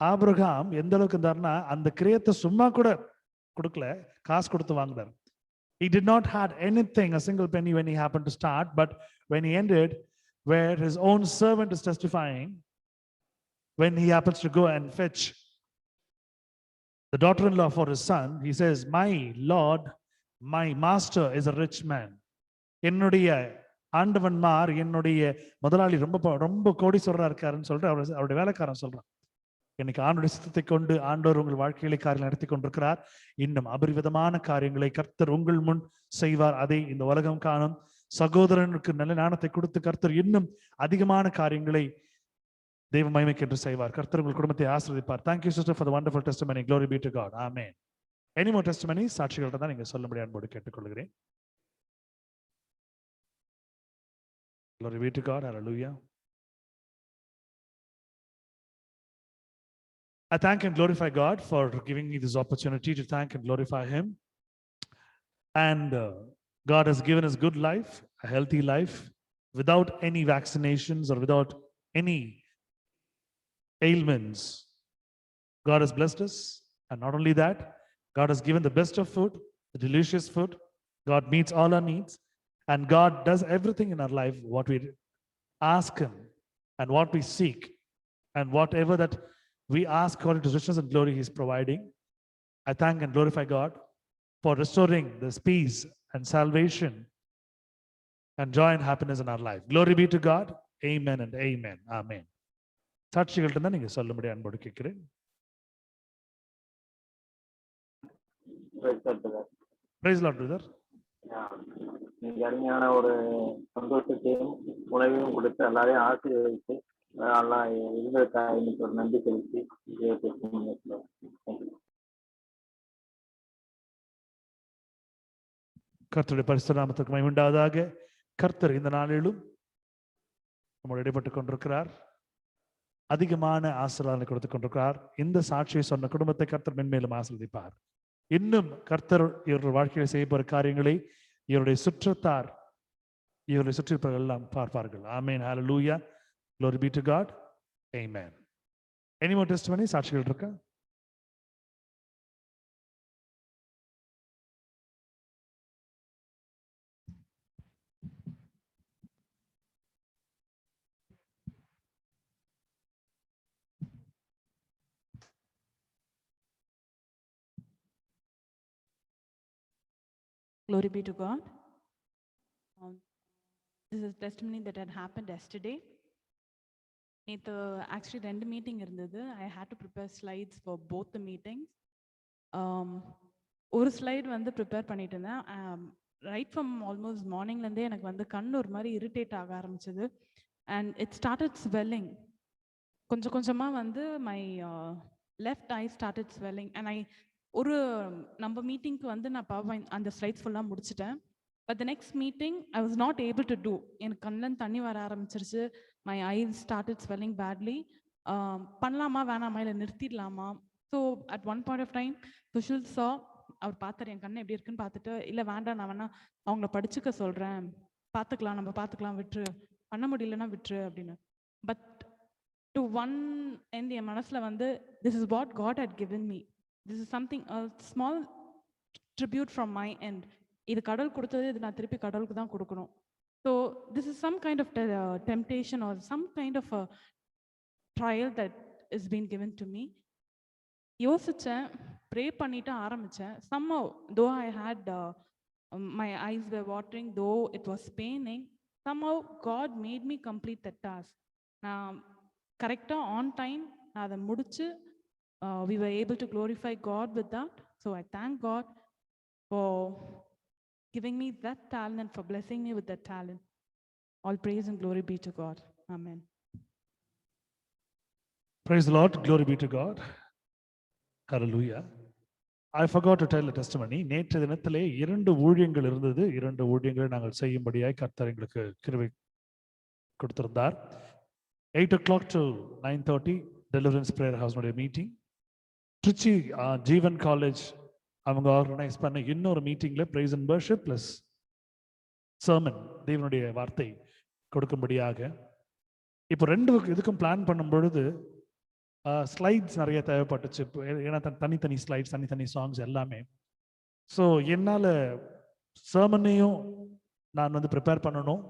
Speaker 1: ஆபிரகாம் எந்த அளவுக்கு இருந்தார்னா அந்த கிரியத்தை சும்மா கூட கொடுக்கல, காசு கொடுத்து வாங்கினார். He did not had anything, a single penny when he happened to start, but when he ended, where his own servant is testifying, when he happens to go and fetch the daughter-in-law for his son, he says, my lord, my master is a rich man. என்னுடைய ஆண்டவன்மார், என்னுடைய முதலாளி ரொம்ப கோடீஸ்வரரா இருக்காருன்னு சொல்லிட்டு அவருடைய வேலைக்காரன் சொல்றான். இன்னைக்கு ஆண்டோடைய சித்தத்தை கொண்டு ஆண்டவர் உங்கள் வாழ்க்கையிலே காரியங்களை நடத்தி கொண்டிருக்கிறார். இன்னும் அபரிவிதமான காரியங்களை கர்த்தர் உங்கள் முன் செய்வார். அதை இந்த உலகம் காணும். சகோதரனுக்கு நல்ல ஞானத்தை கொடுத்து கர்த்தர் இன்னும் அதிகமான காரியங்களை தெய்வ மகிமைக்கு என்று செய்வார். கர்த்தர் உங்கள் குடும்பத்தை ஆசீர்வதிப்பார். Thank you sister for the wonderful testimony. Glory be to God. Amen. Any more testimonies? சாட்சிகள்ட்ட தான் நீங்க சொல்லும்படி அன்போடு கேட்டுக்கொள்கிறேன். Glory be to God. Hallelujah. I thank and glorify God for giving me this opportunity to thank and glorify Him. And God has given us good life, a healthy life, without any vaccinations or without any ailments. God has blessed us. And not only that, God has given the best of food, the delicious food. God meets all our needs. And God does everything in our life, what we ask Him and what we seek. And whatever that we ask according to His riches and glory, He is providing. I thank and glorify God for restoring this peace and salvation and joy and happiness in our life. Glory be to God. Amen and amen. Amen. சாட்சிகள்ட்ட தான் நீங்க சொல்லும்படி அன்போடு கேட்கிறேன். Praise Lord, brother.
Speaker 3: நீங்க அருமையான ஒரு சந்தோஷத்தையும் உணவையும் கொடுத்து எல்லாரையும் ஆசீர்வதித்து நல்லா இருந்ததுக்காக இன்னைக்கு ஒரு நன்றி செலுத்தி
Speaker 1: கர்த்தருடைய பரிசுத்த நாமத்துக்கு மகிமை உண்டாவதாக. கர்த்தர் இந்த நாளிலும் நம்மோடு இடைப்பட்டுக் கொண்டிருக்கிறார். அதிகமான ஆசீர்வாதங்களை கொடுத்துக் கொண்டிருக்கிறார். இந்த சாட்சியை சொன்ன குடும்பத்தை கர்த்தர் மென்மேலும் ஆசீர்வதிப்பார். இன்னும் கர்த்தர் இவர்கள் வாழ்க்கையில் செய்ய போகிற காரியங்களை இவருடைய சுற்றத்தார், இவருடைய சுற்றிருப்பவர்கள் எல்லாம் பார்ப்பார்கள். ஆமென். ஹல்லேலூயா. Glory be to God. Amen. Any more testimony? சாட்சிகள் இருக்கா?
Speaker 8: Glory be to God.
Speaker 6: This is testimony that had happened yesterday. நேற்று ஆக்சுவலி 2 மீட்டிங் இருந்தது. I had to prepare slides for both the meetings. ஒரு ஸ்லைட் வந்து prepare பண்ணிட்டு இருந்தேன். Right from almost மார்னிங்லேருந்தே எனக்கு வந்து கண் ஒரு மாதிரி இரிட்டேட் ஆக ஆரம்பிச்சது. And it started swelling. கொஞ்சம் கொஞ்சமாக வந்து my left eye started swelling. And ஒரு நம்ம மீட்டிங்க்கு வந்து நான் அந்த ஸ்லைட்ஸ் ஃபுல்லாக முடிச்சிட்டேன். But the next meeting I was not able to do. எனக்கு கண்ணில் தண்ணி வர ஆரம்பிச்சிருச்சு. My eyes started swelling badly. பண்ணலாமா வேணாமா இல்லை நிறுத்திடலாமா? So at one point of time Sushil சா, அவர் பார்த்தார் என் கண்ணு எப்படி இருக்குன்னு பார்த்துட்டு, இல்லை வேண்டாம் நான் வேணா அவங்கள படிச்சுக்க சொல்கிறேன், நம்ம பார்த்துக்கலாம் விட்டுரு, பண்ண முடியலன்னா விட்டுரு அப்படின்னு. பட் டு ஒன் எண்ட் என் மனசில் வந்து this is what God had given me. This is something small tribute from my end. இது கடவுள் கொடுத்தது, இது நான் திருப்பி கடவுளுக்கு தான் கொடுக்கணும். So this is some kind of temptation or some kind of a trial that is being given to me. யோசிச்சேன், ப்ரே பண்ணிட்டு ஆரம்பிச்சேன். somehow though I had my eyes were watering, though it was paining, somehow God made me complete that task. நான் கரெக்டாக on time நான் அதை முடிச்சு we were able to glorify God with that. So I thank God for giving me that talent and for blessing me with that talent. All praise and glory be to God. Amen.
Speaker 1: Praise the Lord. Glory be to God. Hallelujah. I forgot to tell a testimony. நேற்று தினத்திலே 2 ஊழியங்கள் இருந்தது. 2 ஊழியங்களை நாங்கள் செய்யும்படியாய் கர்த்தர் எங்களுக்கு கிருபை கொடுத்திருந்தார். 8 o'clock to 9:30 Deliverance Prayer House meeting. Trichy Jeevan college அவங்க ஆர்கனைஸ் பண்ண இன்னொரு மீட்டிங்ல praise and worship plus sermon, தேவனுடைய வார்த்தை கொடுக்கும்படியாக. இப்போ 2 இதுக்கும் பிளான் பண்ணும் பொழுது ஸ்லைட்ஸ் நிறைய தேவைப்பட்டுச்சு. ஏன்னா தனித்தனி ஸ்லைட்ஸ், தனித்தனி சாங்ஸ் எல்லாமே. ஸோ என்னால் சர்மனையும் நான் வந்து ப்ரிப்பேர் பண்ணணும்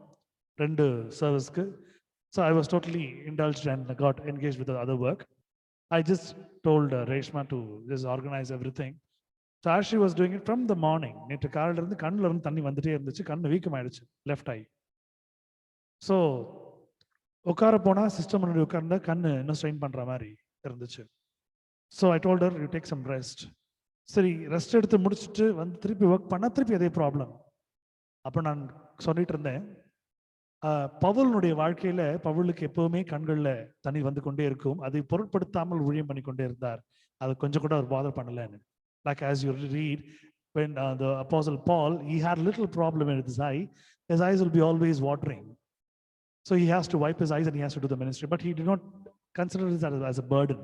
Speaker 1: 2 சர்வீஸ்க்கு. So I was totally indulged and got engage with other work. I just told Reshma to just organize everything. So as she was doing it from the morning, நேற்று காலையில இருந்து கண்ணில் இருந்து தண்ணி வந்துட்டே இருந்துச்சு. கண்ணு வீக்கமாயிடுச்சு, லெஃப்ட் ஐ. ஸோ உட்கார போனால் சிஸ்டம் முன்னாடி உட்கார்ந்தா கண்ணு இன்னும் ஸ்ட்ரெயின் பண்ணுற மாதிரி இருந்துச்சு. So I told her, you take some rest. சரி, ரெஸ்ட் எடுத்து முடிச்சுட்டு வந்து திருப்பி ஒர்க் பண்ணால் திருப்பி அதே ப்ராப்ளம். அப்போ நான் சொல்லிட்டு இருந்தேன், பவுலுடைய வாழ்க்கையில பவுலுக்கு எப்பவுமே கண்களில் தண்ணி வந்து கொண்டே இருக்கும். அதை பொருட்படுத்தாமல் ஊழியம் பண்ணி கொண்டே இருந்தார். அது கொஞ்சம் கூட அவர் பாதர் பண்ணலன்னு. Like as you read, when the Apostle Paul, he had a little problem with his eye. His eyes will be always watering. So he has to wipe his eyes and he has to do the ministry. But he did not consider this as a burden.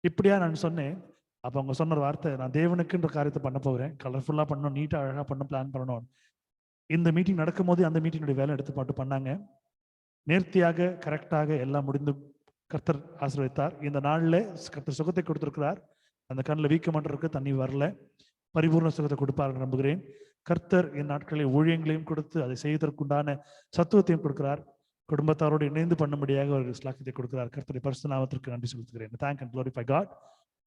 Speaker 1: இப்படியா நான் சொன்னேன். அப்போ அவங்க சொன்ன வார்த்தை, நான் தேவனுக்குன்ற காரியத்தை பண்ண போகிறேன், கலர்ஃபுல்லாக பண்ணணும், நீட்டாக அழகாக பண்ணணும், பிளான் பண்ணணும். இந்த மீட்டிங் நடக்கும் போது அந்த மீட்டிங்குடைய வேலை எடுத்து பாட்டு பண்ணாங்க. நேர்த்தியாக கரெக்டாக எல்லாம் முடிந்து கர்த்தர் ஆசீர்வதித்தார். இந்த நாளில் கர்த்தர் சுகத்தை கொடுத்திருக்கிறார். அந்த கண்ணில் வீக்கமன்றருக்கு தண்ணி வரல, பரிபூர்ண சுகத்தை கொடுப்பார் நம்புகிறேன். கர்த்தர் என் நாட்களில் ஊழியங்களையும் கொடுத்து அதை செய்வதற்குண்டான சத்துவத்தையும் கொடுக்கிறார். குடும்பத்தாரோடு இணைந்து பண்ணும்படியாக ஒரு ஸ்லாக்கியத்தை கொடுக்கிறார். கர்த்தருடைய பரிசுத்த நாமத்திற்கு நன்றி செலுத்துகிறேன். Thank and glorify God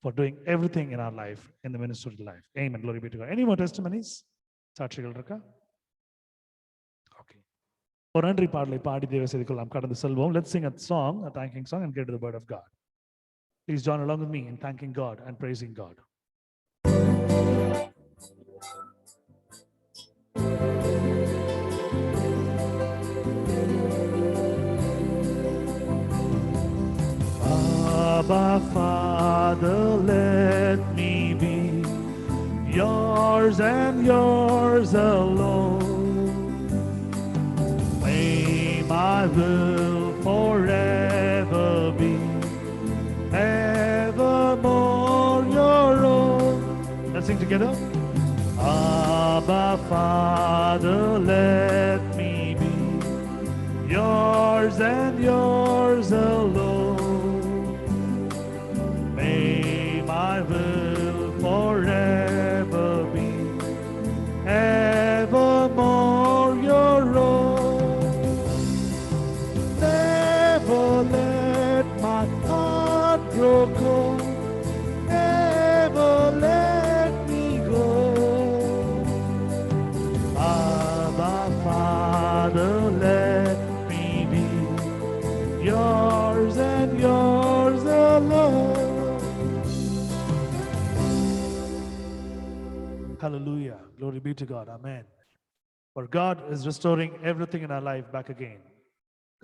Speaker 1: for doing everything in our life, in the ministry life. Amen. Glory be to God. Any more testimonies? சாட்சிகள் இருக்கா? Okay. ஒரு நன்றி பாடலை பாடி தேவ செய்திக்குள் கடந்து செல்வோம். Let's sing a song, a thanking song, and get to the word of God. Please join along with me in thanking God and praising God. Abba, Father, let me be yours and yours alone. May my will forever be evermore your own. Let's sing together. Abba, Father, let me be yours and yours alone. May my will forever be evermore your own. Never let my heart grow cold, never let me go. Abba, Father, let Hallelujah. Glory be to God. Amen. For God is restoring everything in our life back again.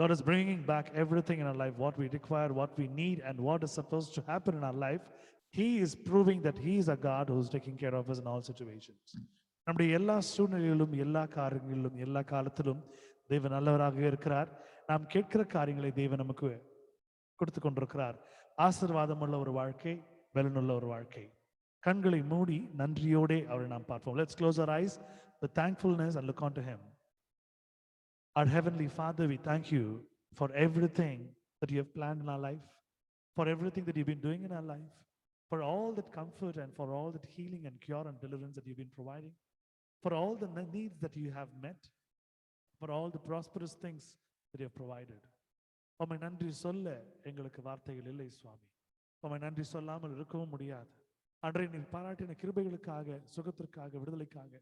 Speaker 1: God is bringing back everything in our life, what we require, what we need, and what is supposed to happen in our life. He is proving that He is a God who is taking care of us in all situations. நம்முடைய எல்லா சூழ்நிலைகளிலும் எல்லா காரியங்களிலும் எல்லா காலத்திலும் தேவன் நல்லவராக இருக்கிறார். நாம் கேட்கிற காரியங்களை தேவன் நமக்கு கொடுத்து கொண்டிருக்கிறார். ஆசீர்வாதம் உள்ள ஒரு வாழ்க்கை, பலனுள்ள ஒரு வாழ்க்கை. கண்களை மூடி நன்றியோடே அவரை நாம் பார்ப்போம். Let's close our eyes with thankfulness and look unto Him. Our Heavenly Father, we thank you for everything that you have planned in our life, for everything that you've been doing in our life, for all that comfort and for all that healing and cure and deliverance that you've been providing, for all the needs that you have met, for all the prosperous things that you have provided. உம்மை நன்றி சொல்ல எங்களுக்கு வார்த்தைகள் இல்லை சுவாமி. உம்மை நன்றி சொல்லாமல் இருக்கவும் முடியாது. அன்றைய நீர் பாராட்டின கிருபைகளுக்காக, சுகத்திற்காக, விடுதலைக்காக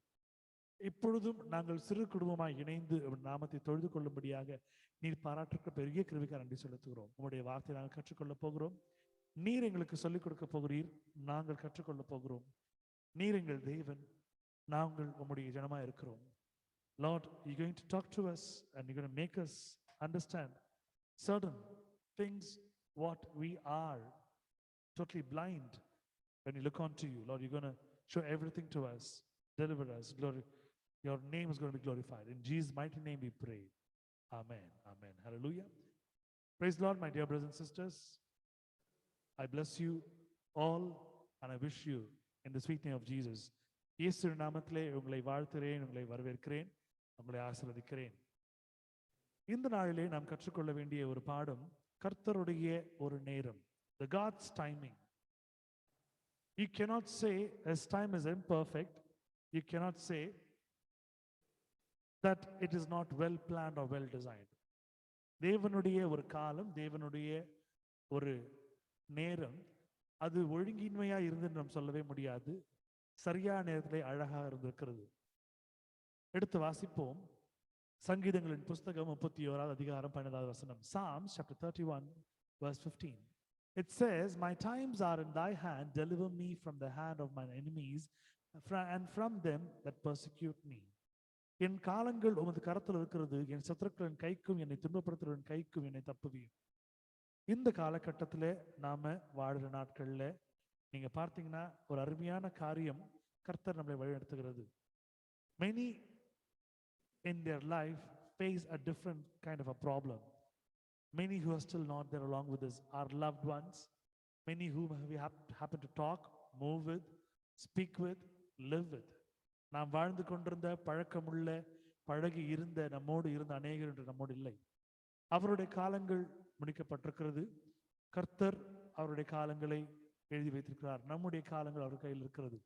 Speaker 1: இப்பொழுதும் நாங்கள் சிறு குடும்பமாய் இணைந்து நாமத்தை தொழுது கொள்ளும்படியாக நீர் பாராட்டுக்கு பெரிய கிருபைக்காக நன்றி செலுத்துகிறோம். உங்களுடைய வார்த்தையை நாங்கள் கற்றுக்கொள்ள போகிறோம். நீர் எங்களுக்கு சொல்லிக் கொடுக்க போகிறீர், நாங்கள் கற்றுக்கொள்ள போகிறோம். நீர் எங்கள் தேவன், நாங்கள் உம்முடைய ஜனமா இருக்கிறோம். Lord, you're going to talk to us and you're going to make us understand certain things what we are totally blind when you look onto you. Lord, you're going to show everything to us, deliver us. Glory, your name is going to be glorified. In Jesus' mighty name we pray. Amen. Amen. Hallelujah. Praise the Lord, my dear brothers and sisters. I bless you all and I wish you in the sweet name of Jesus. இயேசு நாமத்திலே உங்களை வாழ்த்துகிறேன், உங்களை வரவேற்கிறேன், உங்களை ஆசீர்வதிக்கிறேன். இந்த நாளிலே நாம் கற்றுக்கொள்ள வேண்டிய ஒரு பாடம் கர்த்தருடைய ஒரு நேரம். The God's timing. You cannot say His time is imperfect. You cannot say that it is not well planned or well designed. தேவனுடைய ஒரு காலம், தேவனுடைய ஒரு நேரம், அது ஒழுங்கின்மையா இருந்து நாம் சொல்லவே முடியாது. சரியான நேரத்திலே அழகாக இருந்திருக்கிறது. எடுத்து வாசிப்போம். சங்கீதங்களின் புஸ்தகம் 31 அதிகாரம் 12 வசனம். Psalms chapter 31 verse 15. It says, my times are in thy hand, deliver me from the hand of my enemies and from them that persecute me. என் காலங்கள் உமது கரத்தில் இருக்கிறது, என் சத்துருக்களின் கைக்கும் என்னை துன்பப்படுத்துறவன் கைக்கும் என்னை தப்புவியும். இந்த காலகட்டத்தில் நாம வாழ்கிற நாட்கள்ல நீங்க பார்த்தீங்கன்னா ஒரு அருமையான காரியம் கர்த்தர் நம்மளை வழிநடத்துகிறது. Many in their life face a different kind of a problem. Many who are still not there along with us are loved ones. Many whom we happen to talk, move with, speak with, live with. நாம் வாழ்ந்து கொண்டிருந்த பழக்கமுள்ள பழகி இருந்த நம்மோடு இருந்த அநேகர் என்று நம்மோடு இல்லை. அவருடைய காலங்கள் முடிக்கப்பட்டிருக்கிறது. கர்த்தர் அவருடைய காலங்களை எழுதி வைத்திருக்கிறார். நம்முடைய காலங்கள் அவர் கையில் இருக்கிறது.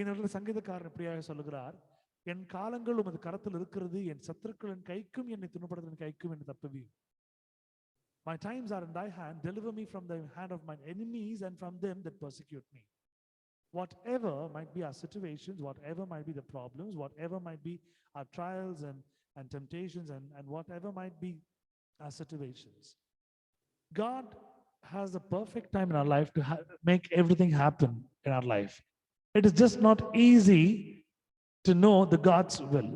Speaker 1: இந்த சங்கீதக்காரன் இப்படியாக சொல்லுகிறார், என் காலங்கள் உமது கரத்தில் இருக்கிறது, என் சத்துருக்களின் கைக்கும் என்னை துன்பப்படுத்துவதன் கைக்கும் என்னை தப்புவியும். My times are in thy hand, deliver me from the hand of my enemies and from them that persecute me. Whatever might be our situations, whatever might be the problems, whatever might be our trials and temptations and whatever might be our situations, God has a perfect time in our life to make everything happen in our life. It is just not easy to know the God's will.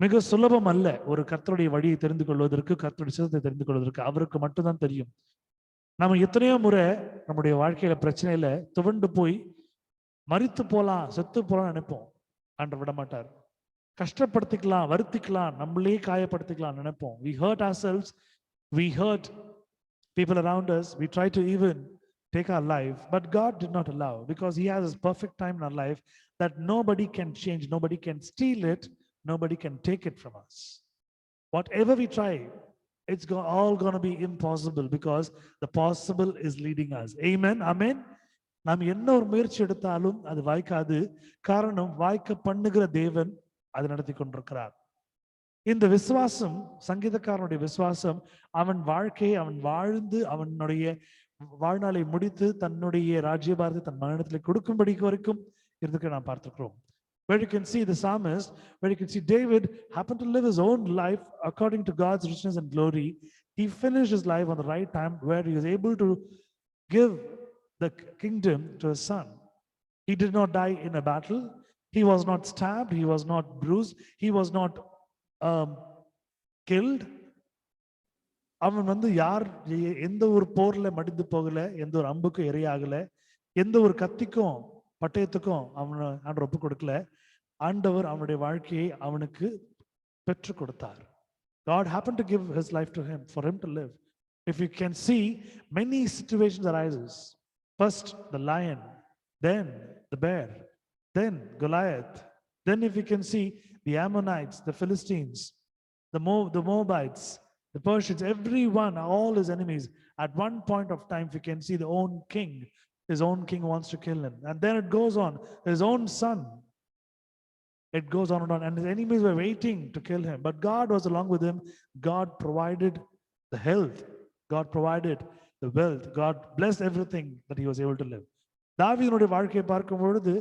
Speaker 1: மிக சுலபம் அல்ல ஒரு கர்த்தருடைய வழியை தெரிந்து கொள்வதற்கு, கர்த்தருடைய சித்தத்தை தெரிந்து கொள்வதற்கு. அவருக்கு மட்டும்தான் தெரியும். நம்ம எத்தனையோ முறை நம்முடைய வாழ்க்கையில பிரச்சனையில துவண்டு போய் மரித்து போலாம், செத்து போலாம் நினைப்போம். ஆண்டவர் விட மாட்டார். கஷ்டப்படுத்திக்கலாம், வருத்திக்கலாம், நம்மளே காயப்படுத்திக்கலாம் நினைப்போம். We hurt ourselves, we hurt people around us, we try to even take our life, but God did not allow, because He has His perfect time in our life that nobody can change, nobody can steal it, nobody can take it from us. Whatever we try, it's all going to be impossible, because the possible is leading us. Amen. Amen. நாம் என்ன ஒரு முயற்சி எடுத்தாலும் அது வாய்க்காது. காரணம், வாய்க்க பண்ணுகிற தேவன் அதை நடத்தி கொண்டிருக்கிறார். இந்த விசுவாசம், சங்கீதக்காரனுடைய விசுவாசம், அவன் வாழ்க்கையை அவன் வாழ்ந்து அவனுடைய வாழ்நாளை முடித்து தன்னுடைய ராஜ்யபாரத்தை தன் மகனிடத்தில் கொடுக்கும்படி வரைக்கும் இருக்க நாம் பார்த்திருக்கிறோம். Where you can see the psalmist, where you can see David happened to live his own life according to God's richness and glory. He finished his life on the right time, where he was able to give the kingdom to his son. He did not die in a battle. He was not stabbed. He was not bruised. He was not killed. அவன் வந்து யார் எந்த ஒரு போர்ல மடிந்து போகல, எந்த ஒரு அம்புக்கும் இரையாகல, எந்த ஒரு கத்திக்கும் பட்டயத்துக்கும் அவனை ஒப்பு கொடுக்கல. ஆண்டவர் அவனுடைய வாழ்க்கையை அவனுக்கு பெற்று கொடுத்தார். God happened to give his life to him for him to live. If you can see, many situations arises. First the lion, then the bear, then Goliath, then if you can see the Ammonites, the Philistines, the Moabites, the Persians, everyone, all his enemies. At one point of time, if you can see his own king wants to kill him. And then it goes on, his own son. It goes on, and his enemies were waiting to kill him. But God was along with him. God provided the health. God provided the wealth. God blessed everything that he was able to live. தாவீதுனுடைய வாழ்க்கையை பார்க்கும் பொழுது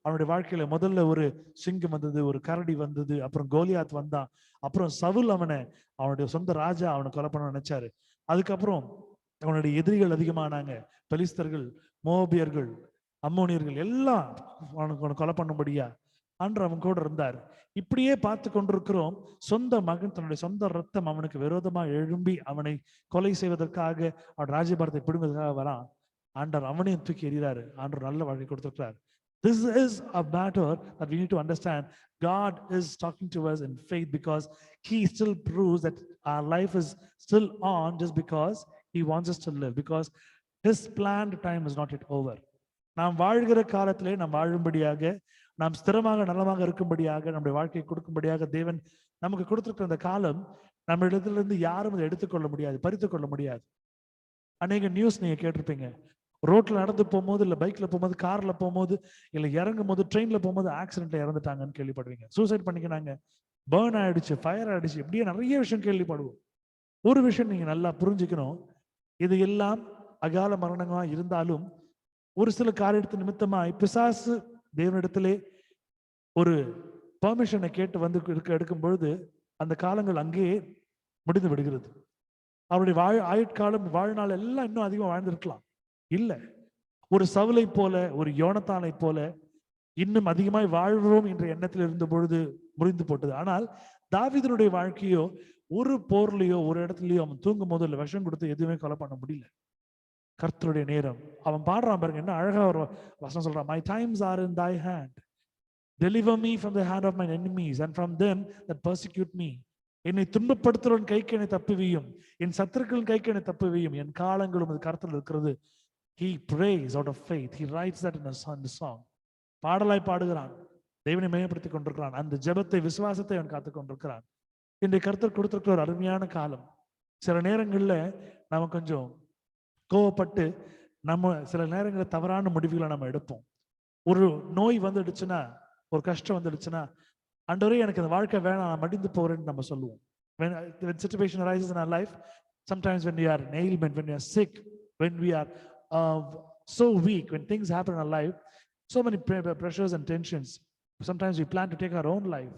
Speaker 1: அவனுடைய வாழ்க்கையில முதல்ல ஒரு சிங்கம் வந்தது, ஒரு கரடி வந்தது, அப்புறம் கோலியாத் வந்தான், அப்புறம் சவுல் அவனுடைய சொந்த ராஜா அவனை கொலை பண்ண நினைச்சாரு. அதுக்கப்புறம் அவனுடைய எதிரிகள் அதிகமானாங்க. பெலிஸ்தர்கள், மோபியர்கள், அம்மோனியர்கள் எல்லாம் அவனுக்கு கொலை பண்ணும்படியா அன்று அவன் கூட இருந்தார். இப்படியே பார்த்து கொண்டிருக்கிறோம். சொந்த மகன் தன்னுடைய சொந்த ரத்தம் அவனுக்கு விரோதமாக எழும்பி அவனை கொலை செய்வதற்காக, அவன் ராஜ்யபாரத்தை பிடுங்குவதற்காக வரான். ஆண்டவர் அவனையும் தூக்கி எறிகிறாரு. ஆண்டவர் நல்ல வாழ்க்கை கொடுத்திருக்கிறார். This is a matter that we need to understand. God is talking to us in faith because he still proves that our life is still on just because he wants us to live, because his planned time is not yet over. நாம் வாழ்கிற காலத்திலே நாம் வாழும்படியாக, நாம் ஸ்திரமாக நலமாக இருக்கும்படியாக, நம்முடைய வாழ்க்கையை கொடுக்கும்படியாக தேவன் நமக்கு கொடுத்திருக்கிற அந்த காலம் நம்ம இடத்திலிருந்து யாரும் அதை எடுத்துக்கொள்ள முடியாது, பறித்து கொள்ள முடியாது. அநேக நியூஸ் நீங்க கேட்டிருப்பீங்க. ரோட்ல நடந்து போகும்போது, இல்ல பைக்ல போகும்போது, கார்ல போகும்போது, இல்ல இறங்கும் போது, ட்ரெயின்ல போகும்போது ஆக்சிடென்ட்ல இறந்துட்டாங்கன்னு கேள்விப்படுவீங்க. சூசைட் பண்ணிக்கினாங்க, பர்ன் ஆயிடுச்சு, ஃபயர் ஆயிடுச்சு, இப்படியே நிறைய விஷயம் கேள்விப்படுவோம். ஒரு விஷயம் நீங்க நல்லா புரிஞ்சுக்கணும், இது எல்லாம் அகால மரணமா இருந்தாலும் ஒரு சில காரியத்து நிமித்தமாய் பிசாசு தேவனிடத்திலே ஒரு பெர்மிஷனை கேட்டு வந்து எடுக்கும் பொழுது அந்த காலங்கள் அங்கேயே முடிந்து விடுகிறது. அவருடைய ஆயுட்காலம், வாழ்நாள் எல்லாம் இன்னும் அதிகமாக வாழ்ந்திருக்கலாம். இல்ல, ஒரு சவுலை போல, ஒரு யோனத்தானை போல இன்னும் அதிகமாய் வாழ்வோம் என்ற எண்ணத்தில் இருந்த பொழுது முறிந்து போட்டது. ஆனால் தாவீதுனுடைய வாழ்க்கையோ ஒரு போர்லயோ ஒரு இடத்துலயோ அவன் தூங்கும் போது இல்ல விஷம் கொடுத்து எதுவுமே கொலை பண்ண முடியல. கர்த்தருடைய நேரம். அவன் பாடுறான் பாருங்க, என்ன அழகா ஒரு வசனம் சொல்றான். My times are in thy hand. Deliver me from the hand of my enemies and from them that persecute me. என்னை துன்பப்படுத்துறவன் கைக்கு என்னை தப்புவியும், என் சத்துருக்களின் கைக்கு என்னை தப்புவியும், என் காலங்களும் அது கருத்தில் இருக்கிறது. He prays out of faith. He writes that in a song. பாடலாய் பாடுகிறான், தேவனை மையப்படுத்திக் கொண்டிருக்கிறான். அந்த ஜெபத்தை, விசுவாசத்தை அவன் காத்துக் கொண்டிருக்கிறான். இன்றைய கர்த்தர் கொடுத்திருக்கிற ஒரு அருமையான காலம். சில நேரங்கள்ல நாம கொஞ்சம் கோவப்பட்டு நம்ம சில நேரங்களில் தவறான முடிவுகளை நம்ம எடுப்போம். ஒரு நோய் வந்துடுச்சுன்னா, ஒரு கஷ்டம் வந்துடுச்சுன்னா, ஆண்டவரே எனக்கு அந்த வாழ்க்கை வேணாம், நான் மடிந்து போறேன்னு நம்ம சொல்லுவோம். When situation arises in our life, sometimes when we are in ailment, when we are sick, when we are so weak, when things happen in our life, so many pressures and tensions, sometimes we plan to take our own life.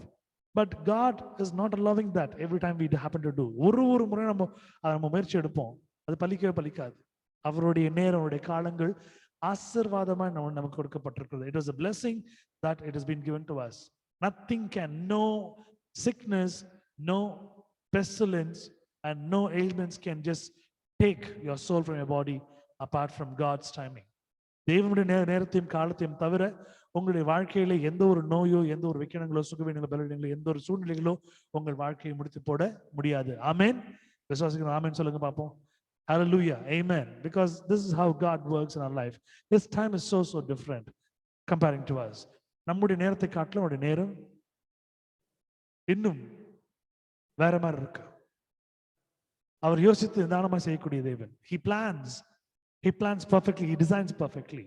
Speaker 1: But God is not allowing that every time we happen to do. ஒரு முறை நம்ம முயற்சி எடுப்போம், அது பலிக்காது. அவருடைய நேரம், அவருடைய காலங்கள் ஆசீர்வாதமா நமக்கு கொடுக்கப்பட்டிருக்கிறது. It was a blessing that it has been given to us. Nothing can, no sickness, no pestilence, and no ailments can just take your soul from your body apart from God's timing. தேவனுடைய நேரத்தையும் காலத்தையும் தவிர உங்களுடைய வாழ்க்கையில எந்த ஒரு நோயோ, எந்த ஒரு விக்கனங்களோ, சுகவீனங்களோ, பலவீனங்களோ, எந்த ஒரு சூழ்நிலைகளோ உங்கள் வாழ்க்கையை முடித்து போட முடியாது. ஆமென். விசுவாசிக்கிறோம். ஆமென் சொல்லுங்க பாப்போம். Hallelujah. Amen. Because this is how God works in our life. His time is so different comparing to us. நம்முடைய நேரத்தை காட்டிலும் அவருடைய நேரம் இன்னும் வேற மாதிரி இருக்கு. அவர் யோசித்து நிதானமாக செய்யக்கூடிய தேவன். He plans perfectly, he designs perfectly.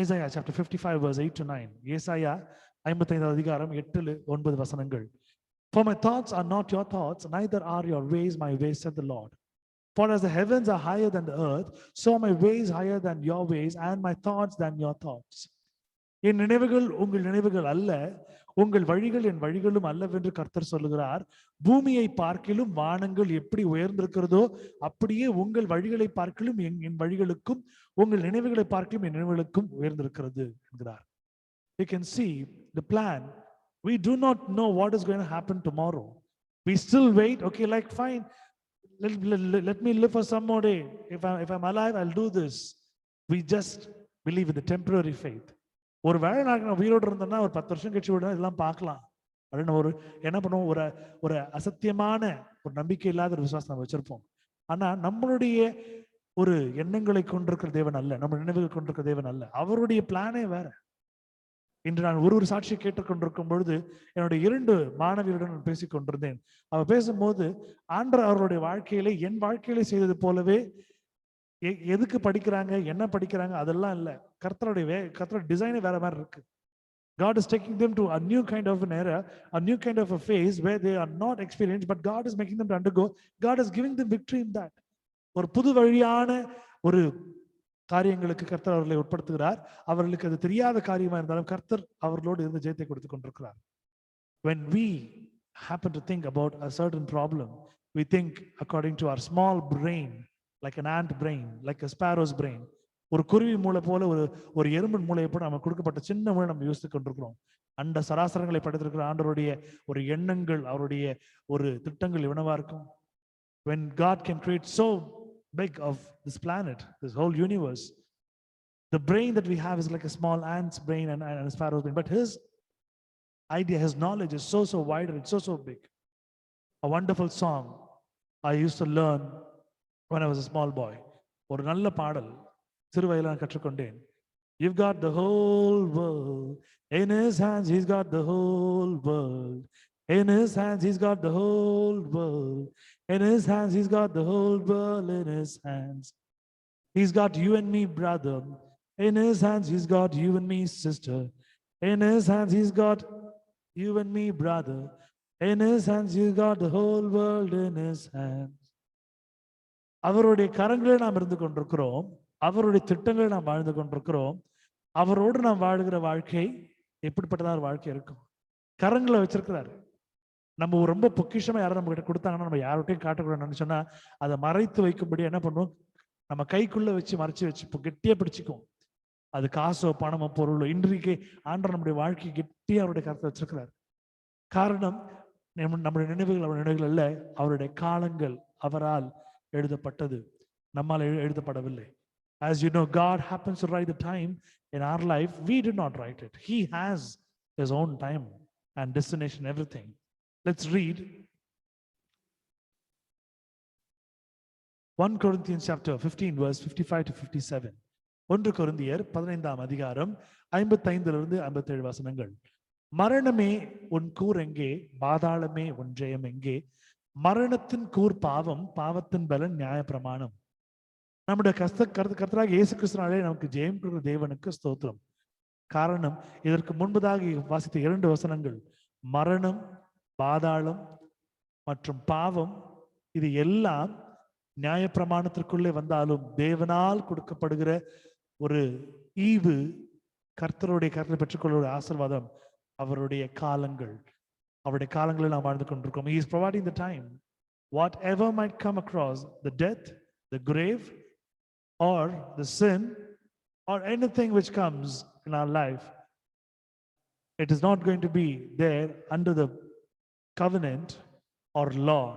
Speaker 1: Isaiah chapter 55 verse 8 to 9. ஏசாயா 55 அதிகாரம் 8-9 வசனங்கள். For my thoughts are not your thoughts, neither are your ways my ways, said the Lord. For as the heavens are higher than the earth, so my ways higher than your ways, and my thoughts than your thoughts. என் நினைவுகள் உங்கள் நினைவுகள் அல்ல, உங்கள் வழிகள் என் வழிகளும் அல்லவென்று கர்த்தர் சொல்லுகிறார். பூமியை பார்க்கிலும் வானங்கள் எப்படி உயர்ந்திருக்கிறதோ அப்படியே உங்கள் வழிகளை பார்க்கிலும் என் வழிகளுக்கும், உங்கள் நினைவுகளை பார்க்கிலும் என் நினைவுகளுக்கும் உயர்ந்திருக்கிறது என்கிறார். you can see the plan. We do not know what is going to happen tomorrow. We still wait. Okay, like fine. Let me live for some more day. If I'm alive, I'll do this. We just believe in the temporary faith. ஒரு வேளை நான் உயிரோடு இருந்தோம்னா ஒரு 10 வருஷம் கழிச்சு விட இதெல்லாம் பார்க்கலாம் அப்படின்னு ஒரு என்ன பண்ணுவோம், ஒரு அசத்தியமான ஒரு நம்பிக்கை இல்லாத ஒரு விசுவாசம் நம்ம வச்சிருப்போம். ஆனா நம்மளுடைய ஒரு எண்ணங்களை கொண்டிருக்கிற தேவன் அல்ல, நம்ம நினைவுகள் கொண்டிருக்கிற தேவன் அல்ல. அவருடைய பிளானே வேற. இன்று நான் ஒரு சாட்சியை கேட்டுக்கொண்டிருக்கும் பொழுது என்னுடைய 2 மாணவியருடன் நான் பேசிக் கொண்டிருந்தேன். அவர் பேசும்போது ஆண்டவர் அவருடைய வாழ்க்கையிலே என் வாழ்க்கையிலே செய்தது போலவே எதுக்கு படிக்கிறாங்க, என்ன படிக்கிறாங்க அதெல்லாம் இல்ல, கர்த்தருடைய டிசைனே வேற மாதிரி இருக்கு. God is taking them to a new kind of an era, a new kind of a phase where they are not experienced, but God is making them to undergo. God is giving them victory in that. ஒரு புது வழியான ஒரு காரியங்களுக்கு கர்த்தர் அவர்களை உட்படுத்துகிறார். அவர்களுக்கு அது தெரியாத காரியமா இருந்தாலும் கர்த்தர் அவர்களோடு இருந்து ஜெயத்தை கொடுத்து கொண்டிருக்கிறார். When we happen to think about a certain problem, we think according to our small brain, like an ant brain, like a sparrow's brain. ஒரு குருவி மூளை போல ஒரு எறும்பின் மூளையை போல நமக்கு கொடுக்கப்பட்ட சின்ன மூளை நம்ம யோசித்துக் கொண்டிருக்கிறோம். அந்த சராசரங்களை படைத்திருக்கிற ஆண்டவருடைய ஒரு எண்ணங்கள், அவருடைய ஒரு திட்டங்கள் எவ்வளவா இருக்கும். When God can create so big of this planet, this whole universe, the brain that we have is like a small ant's brain and a sparrow's brain, but his idea, his knowledge is so wide and it's so big. A wonderful song I used to learn when I was a small boy. ஒரு நல்ல பாடல் சிறுவயதில் நான் கற்றுக்கொண்டேன். You've got the whole world in his hands, he's got the whole world in his hands, he's got the whole world in his hands, he's got the whole world in his hands. He's got you and me, brother, in his hands, he's got you and me, sister, in his hands, he's got you and me, brother, in his hands, he's got the whole world in his hands. அவருடைய கரங்களில் நாம் இருந்து கொண்டிருக்கிறோம், அவருடைய திட்டங்களை நாம் வாழ்ந்து கொண்டிருக்கிறோம். அவரோடு நாம் வாழ்கிற வாழ்க்கை எப்படிப்பட்டதான் வாழ்க்கை இருக்கும்? கரங்களை வச்சிருக்கிறாரு. நம்ம ரொம்ப பொக்கிஷமா யாரும் நம்ம கிட்ட கொடுத்தாங்கன்னா நம்ம யார்கிட்டையும் காட்டக்கூடாதுன்னு நினைச்சோன்னா அதை மறைத்து வைக்கும்படி என்ன பண்ணுவோம், நம்ம கைக்குள்ள வச்சு மறைச்சு வச்சு கெட்டியா பிடிச்சிக்குவோம். அது காசோ பணமோ பொருளோ. இன்றைக்கு ஆண்டவர் நம்முடைய வாழ்க்கை கெட்டியா அவருடைய கருத்தை வச்சிருக்கிறார். காரணம் நம்முடைய நினைவுகள் அவருடைய நினைவுகள் அல்ல, அவருடைய காலங்கள் அவரால் எழுதப்பட்டது, நம்மால் எழுதப்படவில்லை. As you know, God happens to write the time in our life. We did not write it. He has his own time and destination, everything. Let's read 1 Corinthians chapter 15 verse 55 to 57. 1 கொரிந்தியர் 15ஆம் அதிகாரம் 55 57 வசனங்கள். மரணமே உன் கூர் எங்கே, பாதாளமே உன் ஜெயம் எங்கே? மரணத்தின் கூர் பாவம், பாவத்தின் பலன் நியாயப்பிரமாணம். நம்முடைய கர்த்தராக இயேசு கிறிஸ்துவினாலே நமக்கு ஜெயம் கொடுக்கிற தேவனுக்கு ஸ்தோத்திரம். காரணம், இதற்கு முன்பதாக வாசித்த 2 வசனங்கள், மரணம், பாதாளம் மற்றும் பாவம், இது எல்லாம் நியாயப்பிரமாணத்திற்குள்ளே வந்தாலும் தேவனால் கொடுக்கப்படுகிற ஒரு ஈவு, கர்த்தருடைய கருத்தை பெற்றுக்கொள்ள ஒரு ஆசீர்வாதம் அவருடைய காலங்கள். அவருடைய காலங்களில் நாம் வாழ்ந்து கொண்டிருக்கோம். He is providing the time. Whatever might come across, the death, the grave, or the sin, or anything which comes in our life, it is not going to be there under the covenant or law,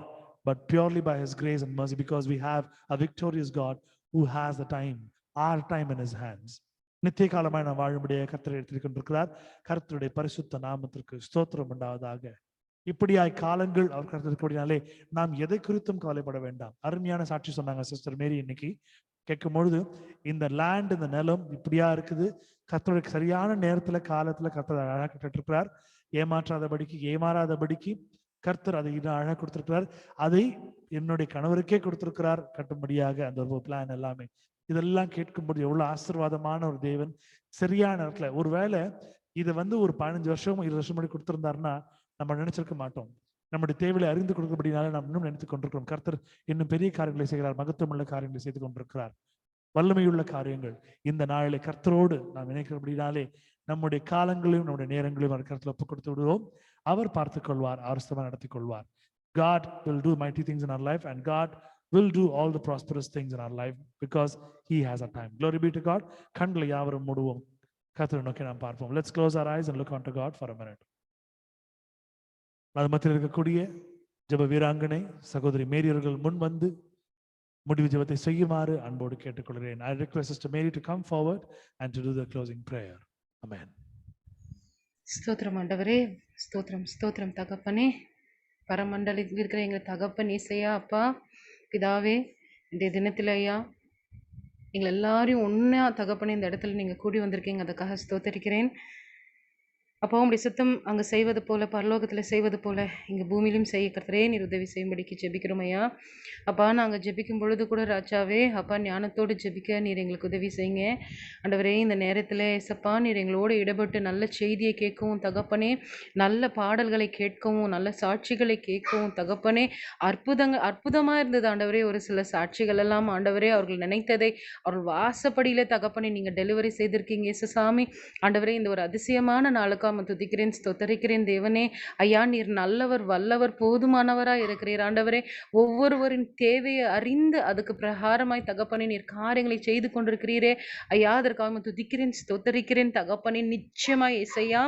Speaker 1: but purely by his grace and mercy, because we have a victorious God who has the time, our time in his hands. நித்திய காலமாய் நாம் வாழும்படியாக கர்த்தர் எடுத்துக் கொண்டிருக்கிறார். கர்த்தருடைய பரிசுத்த நாமத்திற்கு ஸ்தோத்திரம் உண்டாவதாக. இப்படியாய் காலங்கள் அவர் கருத்திருக்கபடினாலே நாம் எதை குறித்தும் கவலைப்பட வேண்டாம். அருமையான சாட்சி சொன்னாங்க சிஸ்டர் மேரி. இன்னைக்கு கேட்கும் பொழுது இந்த லேண்ட், இந்த நிலம் இப்படியா இருக்குது, கர்த்தருடைய சரியான நேரத்துல காலத்துல கர்த்தர் அழகா கட்டிருக்கிறார். ஏமாறாதபடிக்கு கர்த்தர் அதை இன்னும் அழகா கொடுத்திருக்கிறார். அதை என்னுடைய கணவருக்கே கொடுத்திருக்கிறார் கட்டும்படியாக. அந்த ஒரு பிளான் எல்லாமே இதெல்லாம் கேட்கும்போது எவ்வளவு ஆசீர்வாதமான ஒரு தேவன். சரியான நேரத்துல, ஒருவேளை இதை ஒரு 15 வருஷம் 20 வருஷம் முன்னாடி கொடுத்திருந்தாருன்னா நம்ம நினைச்சிருக்க மாட்டோம். நம்முடைய தேவையை அறிந்து கொடுக்கறபடினால நாம் இன்னும் நினைத்துக் கொண்டிருக்கிறோம். கர்த்தர் இன்னும் பெரிய காரியங்களை செய்கிறார், மகத்துவமுள்ள காரியங்களை செய்து கொண்டிருக்கிறார், வல்லமையுள்ள காரியங்கள். இந்த நாளிலே கர்த்தரோடு நாம் நினைக்கிறபடினாலே நம்முடைய காலங்களையும் நம்முடைய நேரங்களையும் அவர் கர்த்தர் ஒப்புக் கொடுத்து விடுவோம். அவர் பார்த்துக் கொள்வார், அவர் நடத்தி கொள்வார். God will do mighty things in our life, and God will do all the prosperous things in our life because he has a time. Glory be to God. கண்களை யாவரும் மூடுவோம். கர்த்தரை நோக்கி நாம் பார்ப்போம். Let's close our eyes and look unto God for a minute. அது மத்தியில் இருக்கக்கூடிய ஜெப வீராங்கனை சகோதரி மேரி அவர்கள் முன் வந்து முடிவு ஜெபத்தை செய்யுமாறு அன்போடு கேட்டுக்கொள்கிறேன். I request Sister Mary to come forward and to do the closing prayer. Amen.
Speaker 5: ஸ்தோத்திரம் ஆண்டவரே, ஸ்தோத்திரம் ஸ்தோத்திரம் தகப்பனே, பரமண்டலத்தில் இருக்கிற எங்கள் தகப்பன் இசையா அப்பா பிதாவே, இந்த தினத்தில் ஐயா எங்களை எல்லாரையும் ஒன்றா தகப்பனே இந்த இடத்துல நீங்கள் கூடி வந்திருக்கீங்க, அதுக்காக ஸ்தோத்தரிக்கிறேன். அப்போ உங்களுடைய சித்தம் அங்கே செய்வது போல பரலோகத்தில் செய்வது போல இங்கே பூமியிலும் செய்ய கர்த்தரே நீர் உதவி செய்யும்படிக்கு ஜெபிக்கிறோம் ஐயா. அப்பா நாங்கள் ஜெபிக்கும் பொழுது கூட ராஜாவே அப்பா ஞானத்தோடு ஜெபிக்க நீர் எங்களுக்கு உதவி செய்யுங்க ஆண்டவரே. இந்த நேரத்தில் ஏசப்பா நீர் எங்களோடு இடப்பட்டு நல்ல செய்தியை கேட்கவும் தகப்பனே, நல்ல பாடல்களை கேட்கவும், நல்ல சாட்சிகளை கேட்கவும் தகப்பனே, அற்புதமாக இருந்தது ஆண்டவரே. ஒரு சில சாட்சிகள் எல்லாம் ஆண்டவரே அவர்கள் நினைத்ததை அவர்கள் வாசப்படியில தகப்பனே நீங்கள் டெலிவரி செய்திருக்கீங்க இயேசுசாமி. ஆண்டவரே இந்த ஒரு அதிசயமான நாளுக்கு துதிக்கிறேன் ஸ்தோத்தரிக்கிறேன் தேவனே. ஐயா நீர் நல்லவர், வல்லவர், போதுமானவராய் இருக்கிறீர் ஆண்டவரே. ஒவ்வொருவரின் தேவையை அறிந்து அதுக்கு பிரகாரமாய் தகப்பனே நீர் காரியங்களை செய்து கொண்டிருக்கிறீரே ஐயா. அதற்காக துதிக்கிறேன் ஸ்தோத்தரிக்கிறேன் தகப்பனே. நிச்சயமாய் இசையா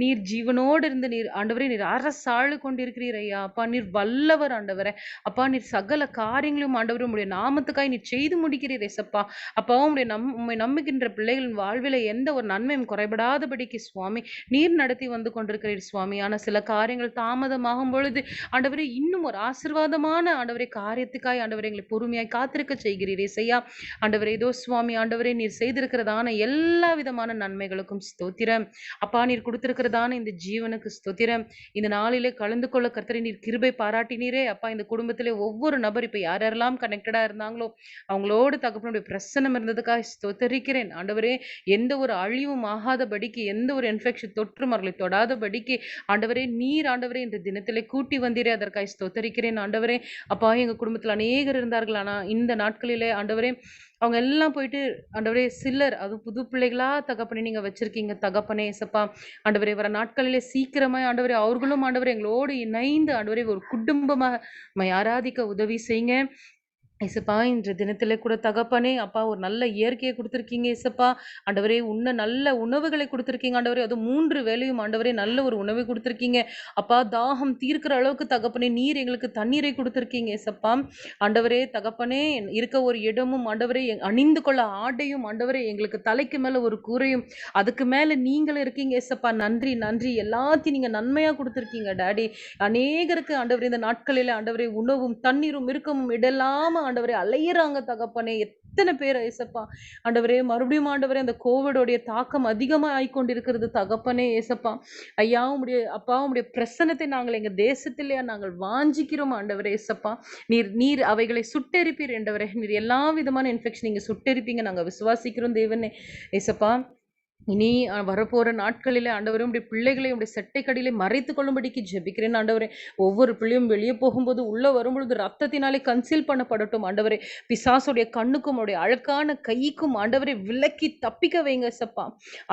Speaker 5: நீர் ஜீவனோடு இருந்து நீர் ஆண்டவரே நீர் அரசாளு கொண்டிருக்கிறீர் ஐயா. அப்பா நீர் வல்லவர் ஆண்டவரே. அப்பா நீர் சகல காரியங்களும் ஆண்டவரே உங்களுடைய நாமத்துக்காய் நீர் செய்து முடிக்கிறீர் ஏசப்பா. அப்பா உம்மை நம்புகின்ற பிள்ளைகளின் வாழ்வில் எந்த ஒரு நன்மையும் குறைபடாதபடிக்கு சுவாமி நீர் நடத்தி வந்து கொண்டிருக்கிறீர் சுவாமி. ஆனால் சில காரியங்கள் தாமதமாகும் பொழுது ஆண்டவரே இன்னும் ஒரு ஆசீர்வாதமான ஆண்டவரே காரியத்துக்காய் ஆண்டவரே எங்களை பொறுமையாய் காத்திருக்க செய்கிறீரே செய்யா ஆண்டவரே. ஏதோ சுவாமி ஆண்டவரே நீர் செய்திருக்கிறதான எல்லா விதமான நன்மைகளுக்கும் ஸ்தோத்திரம் அப்பா. நீர் கொடுத்திருக்கிறதான இந்த ஜீவனுக்கு ஸ்தோத்திரம். இந்த நாளிலே கலந்து கொள்ள கர்த்தரை நீர் கிருபை பாராட்டினீரே அப்பா. இந்த குடும்பத்திலே ஒவ்வொரு நபர் இப்ப யாரெல்லாம் கனெக்டடா இருந்தாங்களோ அவங்களோடு தகப்பனுடைய பிரசனம் இருந்ததுக்காக ஸ்தோத்தரிக்கிறேன் ஆண்டவரே. எந்த ஒரு அழிவும் ஆகாதபடிக்கு, எந்த ஒரு இன்ஃபெக்ஷன் தொற்றும் அவர்களை தொடாதபடிக்கு ஆண்டவரே நீர் ஆண்டவரே இந்த தினத்திலே கூட்டி வந்தீரே, அதற்காக ஸ்தோத்தரிக்கிறேன் ஆண்டவரே. அப்பா எங்க குடும்பத்தில் அநேகர் இருந்தார்கள், ஆனா இந்த நாட்களிலே ஆண்டவரே அவங்க எல்லாம் போயிட்டு ஆண்டவரே சிலர் அது புது பிள்ளைகளா தகப்பனே நீங்க வச்சிருக்கீங்க தகப்பனே ஏசப்பா. ஆண்டவரே வர நாட்களிலே சீக்கிரமாய் ஆண்டவரே அவர்களும் ஆண்டவரே எங்களோடு இணைந்து ஆண்டவரே ஒரு குடும்பமாக ஆராதிக்க உதவி செய்யுங்க ஏசப்பா. இன்ற தினத்துல கூட தகப்பனே அப்பா ஒரு நல்ல இயற்கையை கொடுத்துருக்கீங்க ஏசப்பா. ஆண்டவரே உண்ண நல்ல உணவுகளை கொடுத்துருக்கீங்க ஆண்டவரே. அது 3 வேளையும் ஆண்டவரே நல்ல ஒரு உணவை கொடுத்துருக்கீங்க அப்பா. தாகம் தீர்க்கிற அளவுக்கு தகப்பனே நீர் எங்களுக்கு தண்ணீரை கொடுத்துருக்கீங்க ஏசப்பா. ஆண்டவரே தகப்பனே இருக்க ஒரு இடமும் ஆண்டவரே அணிந்து கொள்ள ஆடையும் ஆண்டவரே எங்களுக்கு தலைக்கு மேல ஒரு கூரையும் அதுக்கு மேல நீங்களும் இருக்கீங்க ஏசப்பா. நன்றி நன்றி. எல்லாத்தையும் நீங்க நன்மையா கொடுத்துருக்கீங்க டாடி. அநேகருக்கு ஆண்டவரே இந்த நாட்களில ஆண்டவரே உணவும் தண்ணீரும் இருக்கமும் இடலாம ஆண்டவரே அலையிறாங்க தகப்பனே. எத்தனை பேர் ஏசப்பா ஆண்டவரே மறுபடியும் ஆண்டவரே அந்த கோவிடோடைய தாக்கம் அதிகமாக ஆயிக்கொண்டிருக்கிறது தகப்பனே ஏசப்பா. ஐயா உடைய பிரசன்னத்தை நாங்கள் எங்க தேசத்திலேயே நாங்கள் வாஞ்சிக்கிறோம் ஆண்டவரே ஏசப்பா. நீர் அவைகளை சுட்டெரிப்பீர் ஆண்டவரே. நீர் எல்லா விதமான இன்ஃபெக்ஷன் நீங்க சுட்டெரிப்பீங்க நாங்க விசுவாசிக்கிறோம் தேவனே ஏசப்பா. இனி வரப்போற நாட்களிலே ஆண்டவரே உடைய பிள்ளைகளை உடைய செட்டை கடியிலே மறைத்து கொள்ளும்படிக்கு ஜெபிக்கிறேன் ஆண்டவரே. ஒவ்வொரு பிள்ளையும் வெளியே போகும்போது உள்ள வரும்பொழுது ரத்தத்தினாலே கன்சீல் பண்ணப்படட்டும் ஆண்டவரே. பிசாசுடைய கண்ணுக்கும் உடைய அழகான கைக்கும் ஆண்டவரை விலக்கி தப்பிக்க வைங்க சப்பா.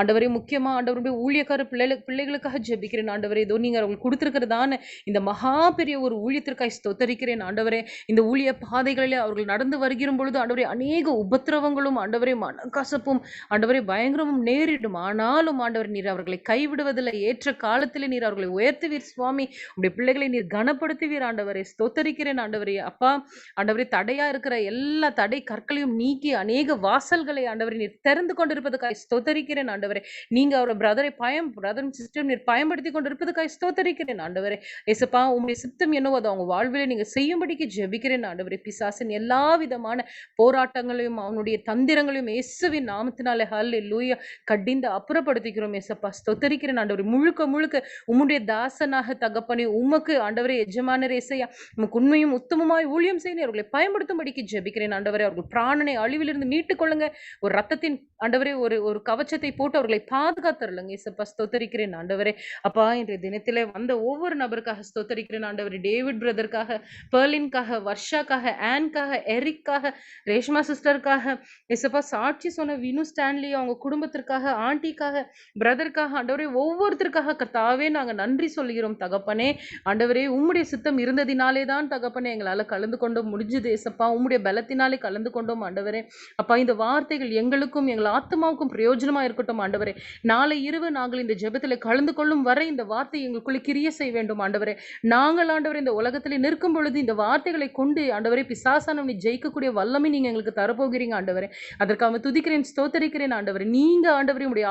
Speaker 5: ஆண்டவரே முக்கியமா ஆண்டவருடைய ஊழியக்கார பிள்ளைகளுக்காக ஜெபிக்கிறேன் ஆண்டவரே. இதோ நீங்க அவங்களுக்கு கொடுத்திருக்கிறதான இந்த மகா பெரிய ஒரு ஊழியத்திற்காக ஸ்தோத்தரிக்கிறேன் ஆண்டவரே. இந்த ஊழிய பாதைகளிலே அவர்கள் நடந்து வருகிற பொழுது ஆண்டவரே அநேக உபத்திரவங்களும் ஆண்டவரே மனக்கசப்பும் ஆண்டவரே பயங்கரமும் நேரிடும். ஆனாலும் ஆண்டவர் நீர் அவர்களை கைவிடுவதில்லை. ஏற்ற காலத்தில் நீர் அவர்களை உயர்த்துவீர் சுவாமி. உடைய பிள்ளைகளை நீர் கனப்படுத்துவீர் ஆண்டவரே. ஸ்தோத்தரிக்கிறேன் ஆண்டவரே அப்பா. ஆண்டவரே தடையா இருக்கிற எல்லா தடை கற்களையும் நீக்கி அநேக வாசல்களை ஆண்டவரை நீர் திறந்து கொண்டிருப்பதுக்காக ஸ்தோத்தரிக்கிறேன் ஆண்டவரே. நீங்க அவரை பிரதர் சிஸ்டர் நீர் பயன்படுத்தி கொண்டிருப்பதுக்காக ஸ்தோத்தரிக்கிறேன் ஆண்டவரே. ஏசப்பா உங்களுடைய சித்தம் என்னவோ அதை அவங்க வாழ்விலே நீங்க செய்யும்படிக்கு ஜெபிக்கிறேன் ஆண்டவரே. பிசாசின் எல்லா விதமான போராட்டங்களையும் அவனுடைய தந்திரங்களையும் இயேசுவின் நாமத்தினாலே ஹல்லேலூயா கடிந்து அப்புறப்படுத்திக்கிறோம் ஏசப்பா. ஸ்தோத்தரிக்கிறேன் ஆண்டவரே. முழுக்க முழுக்க உம்முடைய தாசனாக தகப்பனே உமக்கு ஆண்டவரே எஜமானரே இசையா உமக்கு உண்மையும் உத்தமமாய் ஊழியம் செய்ய அவர்களை பயன்படுத்தும்படிக்கு ஜெபிக்கிறேன் ஆண்டவரே. அவர்கள் பிராணனை அழிவிலிருந்து மீட்டுக் கொள்ளுங்க. ஒரு ரத்தத்தின் ஆண்டவரே ஒரு கவச்சத்தை போட்டு அவர்களை பாதுகாத்துருங்க ஏசப்பா. ஸ்தோத்தரிக்கிறேன் ஆண்டவரே அப்பா. இன்றைய தினத்திலே வந்த ஒவ்வொரு நபருக்காக ஸ்தோத்தரிக்கிறேன் ஆண்டவரே. டேவிட் பிரதருக்காக, பெர்லின்காக, வர்ஷாக்காக, ஆன்காக, எரிக்காக, ரேஷ்மா சிஸ்டருக்காக ஏசப்பா. சாட்சி சொன்ன வினு ஸ்டான்லி அவங்க குடும்பத்திற்காக ஆண்டிக்காக, பிரதருக்காக ஆண்டவரே, ஒவ்வொருத்தருக்காக கர்த்தாவே நாங்க நன்றி சொல்கிறோம் தகப்பனே. ஆண்டவரே, உம்முடைய சித்தம் இருந்ததினாலே தான் தகப்பனே எங்களால கலந்து கொண்டு முடிஞ்சது ஏசப்பா. உம்முடைய பலத்தினாலே கலந்து கொண்டோம் ஆண்டவரே. அப்பா, இந்த வார்த்தைகள் எங்களுக்கும் எங்கள் ஆத்மாவுக்கும் பிரயோஜனமா இருக்கட்டும் ஆண்டவரே. நாளை இரவு நாங்கள் இந்த ஜெபத்தில் கலந்து கொள்ளும் வரை இந்த வார்த்தை எங்களுக்குள்ளே கிரிய செய்ய வேண்டும் ஆண்டவரே. நாங்கள் ஆண்டவரே இந்த உலகத்தில் நிற்கும் பொழுது இந்த வார்த்தைகளை கொண்டு ஆண்டவரே பிசாசானவனை ஜெயிக்கக்கூடிய வல்லமை நீங்க எங்களுக்கு தரப்போகிறீங்க ஆண்டவரே. அதற்காக துதிக்கிறேன், ஸ்தோத்தரிக்கிறேன் ஆண்டவரே. நீங்க ஆண்டவரே உடைய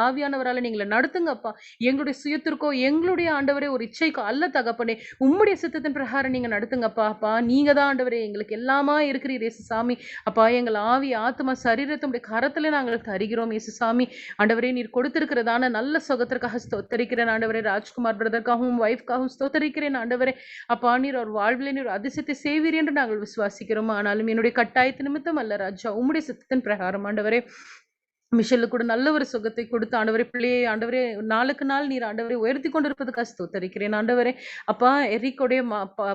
Speaker 5: ஆவியானவரால நீங்களை நடத்துங்க அப்பா. எங்களுடைய சுயத்திற்கோ எங்களுடைய ஆண்டவரே ஒரு இச்சைக்கோ அல்ல தகப்பனே, உம்முடைய சித்தத்தின் பிரகாரம் நீங்க நடத்துங்கப்பா. அப்பா, நீங்க தான் ஆண்டவரே எங்களுக்கு எல்லாமா இருக்கிறீர் இயேசுசாமி. அப்பா, எங்கள் ஆவி ஆத்மா சரீரத்தினுடைய கரத்துல நாங்கள் தருகிறோம் இயேசுசாமி. ஆண்டவரே, நீர் கொடுத்திருக்கிறதான நல்ல சுகத்திற்காக ஸ்தோத்தரிக்கிறேன் ஆண்டவரே. ராஜ்குமார் பிரதர்க்காகவும் வைஃப்காகவும் ஸ்தோத்தரிக்கிறேன் ஆண்டவரே. அப்பா, நீர் ஒரு வாழ்விலே நீர் அதிசயத்தை செய்வீர் என்று நாங்கள் விசுவாசிக்கிறோம். ஆனாலும் என்னுடைய கட்டாயத்து நிமித்தம் அல்ல ராஜா, உம்முடைய சித்தத்தின் பிரகாரம் ஆண்டவரே. மிஷலுக்கு கூட நல்ல ஒரு சுகத்தை கொடுத்து ஆண்டவரே, பிள்ளையை ஆண்டவரே நாளுக்கு நாள் நீர் ஆண்டவரை உயர்த்தி கொண்டிருப்பதுக்காக ஸ்தோத்தரிக்கிறேன் ஆண்டவரே. அப்பா, எரிக்கோடைய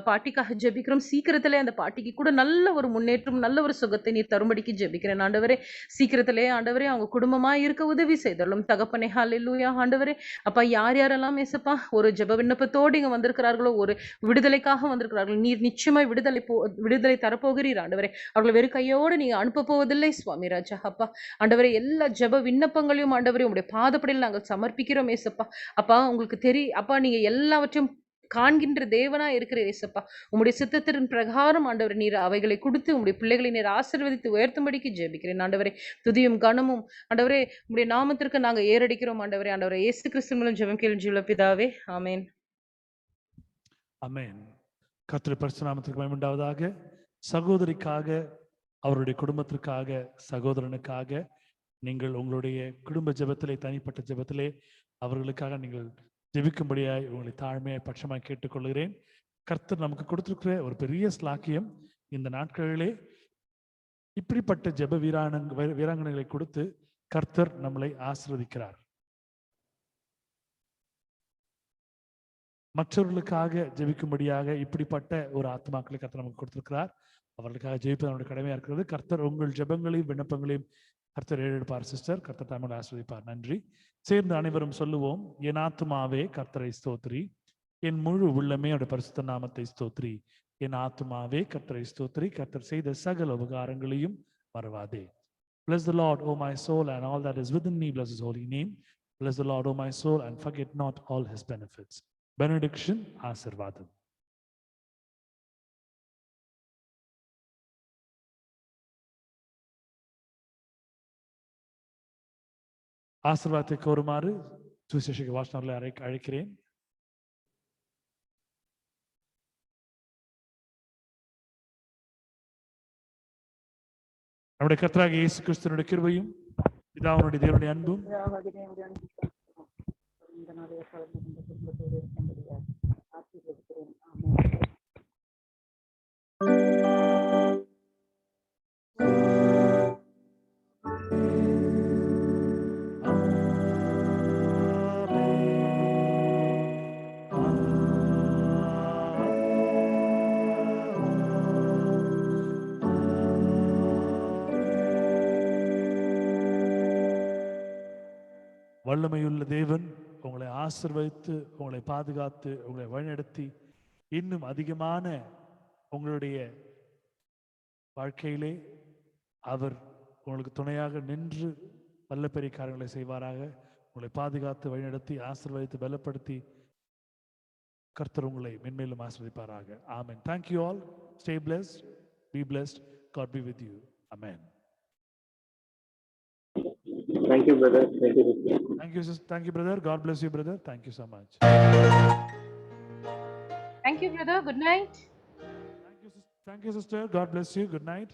Speaker 5: பாட்டிக்காக ஜெபிக்கிறோம். சீக்கிரத்திலே அந்த பாட்டிக்கு கூட நல்ல ஒரு முன்னேற்றம், நல்ல ஒரு சுகத்தை நீர் தரும்படிக்கு ஜெபிக்கிறேன் ஆண்டவரே. சீக்கிரத்திலே ஆண்டவரே அவங்க குடும்பமா இருக்க உதவி செய்தலும் தகப்பனே. ஹல்லேலூயா ஆண்டவரே. அப்பா, யார் யாரெல்லாம் ஏசப்பா ஒரு ஜெப விண்ணப்பத்தோடு இங்க வந்திருக்கிறார்களோ, ஒரு விடுதலைக்காக வந்திருக்கிறார்கள், நீர் நிச்சயமாய் விடுதலை தரப்போகிறீர் ஆண்டவரே. அவர்களை வெறும் கையோடு நீங்க அனுப்ப போவதில்லை சுவாமி ராஜா. அப்பா ஆண்டவரே, எல்லா ஜெப விண்ணப்பங்களையும் ஆண்டவரே உங்களுடைய பாதப்படியில் நாங்கள் சமர்ப்பிக்கிறோம் ஏசப்பா. அப்பா, உங்களுக்கு அப்பா, நீங்க எல்லாவற்றையும் காண்கின்ற தேவனா இருக்கிற ஏசப்பா. உங்களுடைய சித்தத்தின் பிரகாரம் ஆண்டவரை நீர் அவைகளை கொடுத்து உங்களுடைய பிள்ளைகளை நீர் ஆசீர்வதித்து உயர்த்தும்படிக்கு ஜெபிக்கிறேன் ஆண்டவரே. துதியும் கனமும் ஆண்டவரே உங்களுடைய நாமத்திற்கு நாங்கள் ஏறடிக்கிறோம் ஆண்டவரே. ஆண்டவரே இயேசு கிறிஸ்து மூலம் ஜெபம் கேளும் ஜீவனுள்ள பிதாவே, ஆமென்.
Speaker 1: ஆமென். கர்த்தருடைய பரிசுத்த நாமத்திற்கு மகிமை உண்டாவதாக. சகோதரிக்காக, அவருடைய குடும்பத்திற்காக, சகோதரனுக்காக நீங்கள் உங்களுடைய குடும்ப ஜெபத்திலே, தனிப்பட்ட ஜெபத்திலே அவர்களுக்காக நீங்கள் ஜெபிக்கும்படியாய் உங்களை தாழ்மையாய் பட்சமாய் கேட்டுக்கொள்கிறேன். கர்த்தர் நமக்கு கொடுத்திருக்கிற ஒரு பெரிய ஸ்லாக்கியம். இந்த நாட்களிலே இப்படிப்பட்ட ஜெப வீராங்கனைகளை கொடுத்து கர்த்தர் நம்மளை ஆசீர்வதிக்கிறார். மற்றவர்களுக்காக ஜெபிக்கும்படியாக இப்படிப்பட்ட ஒரு ஆத்மாக்களை கர்த்தர் நமக்கு கொடுத்திருக்கிறார். அவர்களுக்காக ஜெபிப்பது நம்முடைய கடமையா இருக்கிறது. கர்த்தர் உங்கள் ஜெபங்களையும் விண்ணப்பங்களையும் கர்த்தர் ஏறெடுப்பார். சிஸ்டர், கர்த்தர் தமிழ் ஆசீர்வதிப்பார். நன்றி. சேர்ந்து அனைவரும் சொல்லுவோம். என் ஆத்துமாவே கர்த்தரை ஸ்தோத்திரி, என் முழு உள்ளமே அவருடைய பரிசுத்த நாமத்தை ஸ்தோத்திரி. என் ஆத்துமாவே கர்த்தரை ஸ்தோத்திரி, கர்த்தர் செய்த சகல உபகாரங்களையும் மறவாதே. Bless the Lord, O my soul, and all that is within me, bless his holy name. Bless the Lord, O my soul, and forget not all his benefits. Benediction, ஆசீர்வாதம். ஆசீர்வாதத்தை கோருமாறு சுவிசேஷ வாசகர்களை அழைக்கிறேன். நம்முடைய கர்த்தராகிய இயேசு கிறிஸ்துவினுடைய கிருபையும் பிதாவினுடைய தேவனுடைய அன்பும் வல்லமையுள்ள தேவன் உங்களை ஆசீர்வதித்து, உங்களை பாதுகாத்து, உங்களை வழிநடத்தி இன்னும் அதிகமான உங்களுடைய வாழ்க்கையிலே அவர் உங்களுக்கு துணையாக நின்று வல்ல பெரிய காரியங்களை செய்வாராக. உங்களை பாதுகாத்து வழிநடத்தி ஆசீர்வதித்து பலப்படுத்தி கர்த்தர் உங்களை மென்மேலும் ஆசீர்வதிப்பாராக. ஆமென். Thank you all. Stay blessed. Be blessed. God be with you. Amen.
Speaker 3: Thank you, brother. Thank you, sister.
Speaker 1: Thank you, sister. Thank you, brother. God bless you, brother. Thank you so much.
Speaker 5: Thank you, brother. Good night.
Speaker 1: Thank you, sister. God bless you. Good night.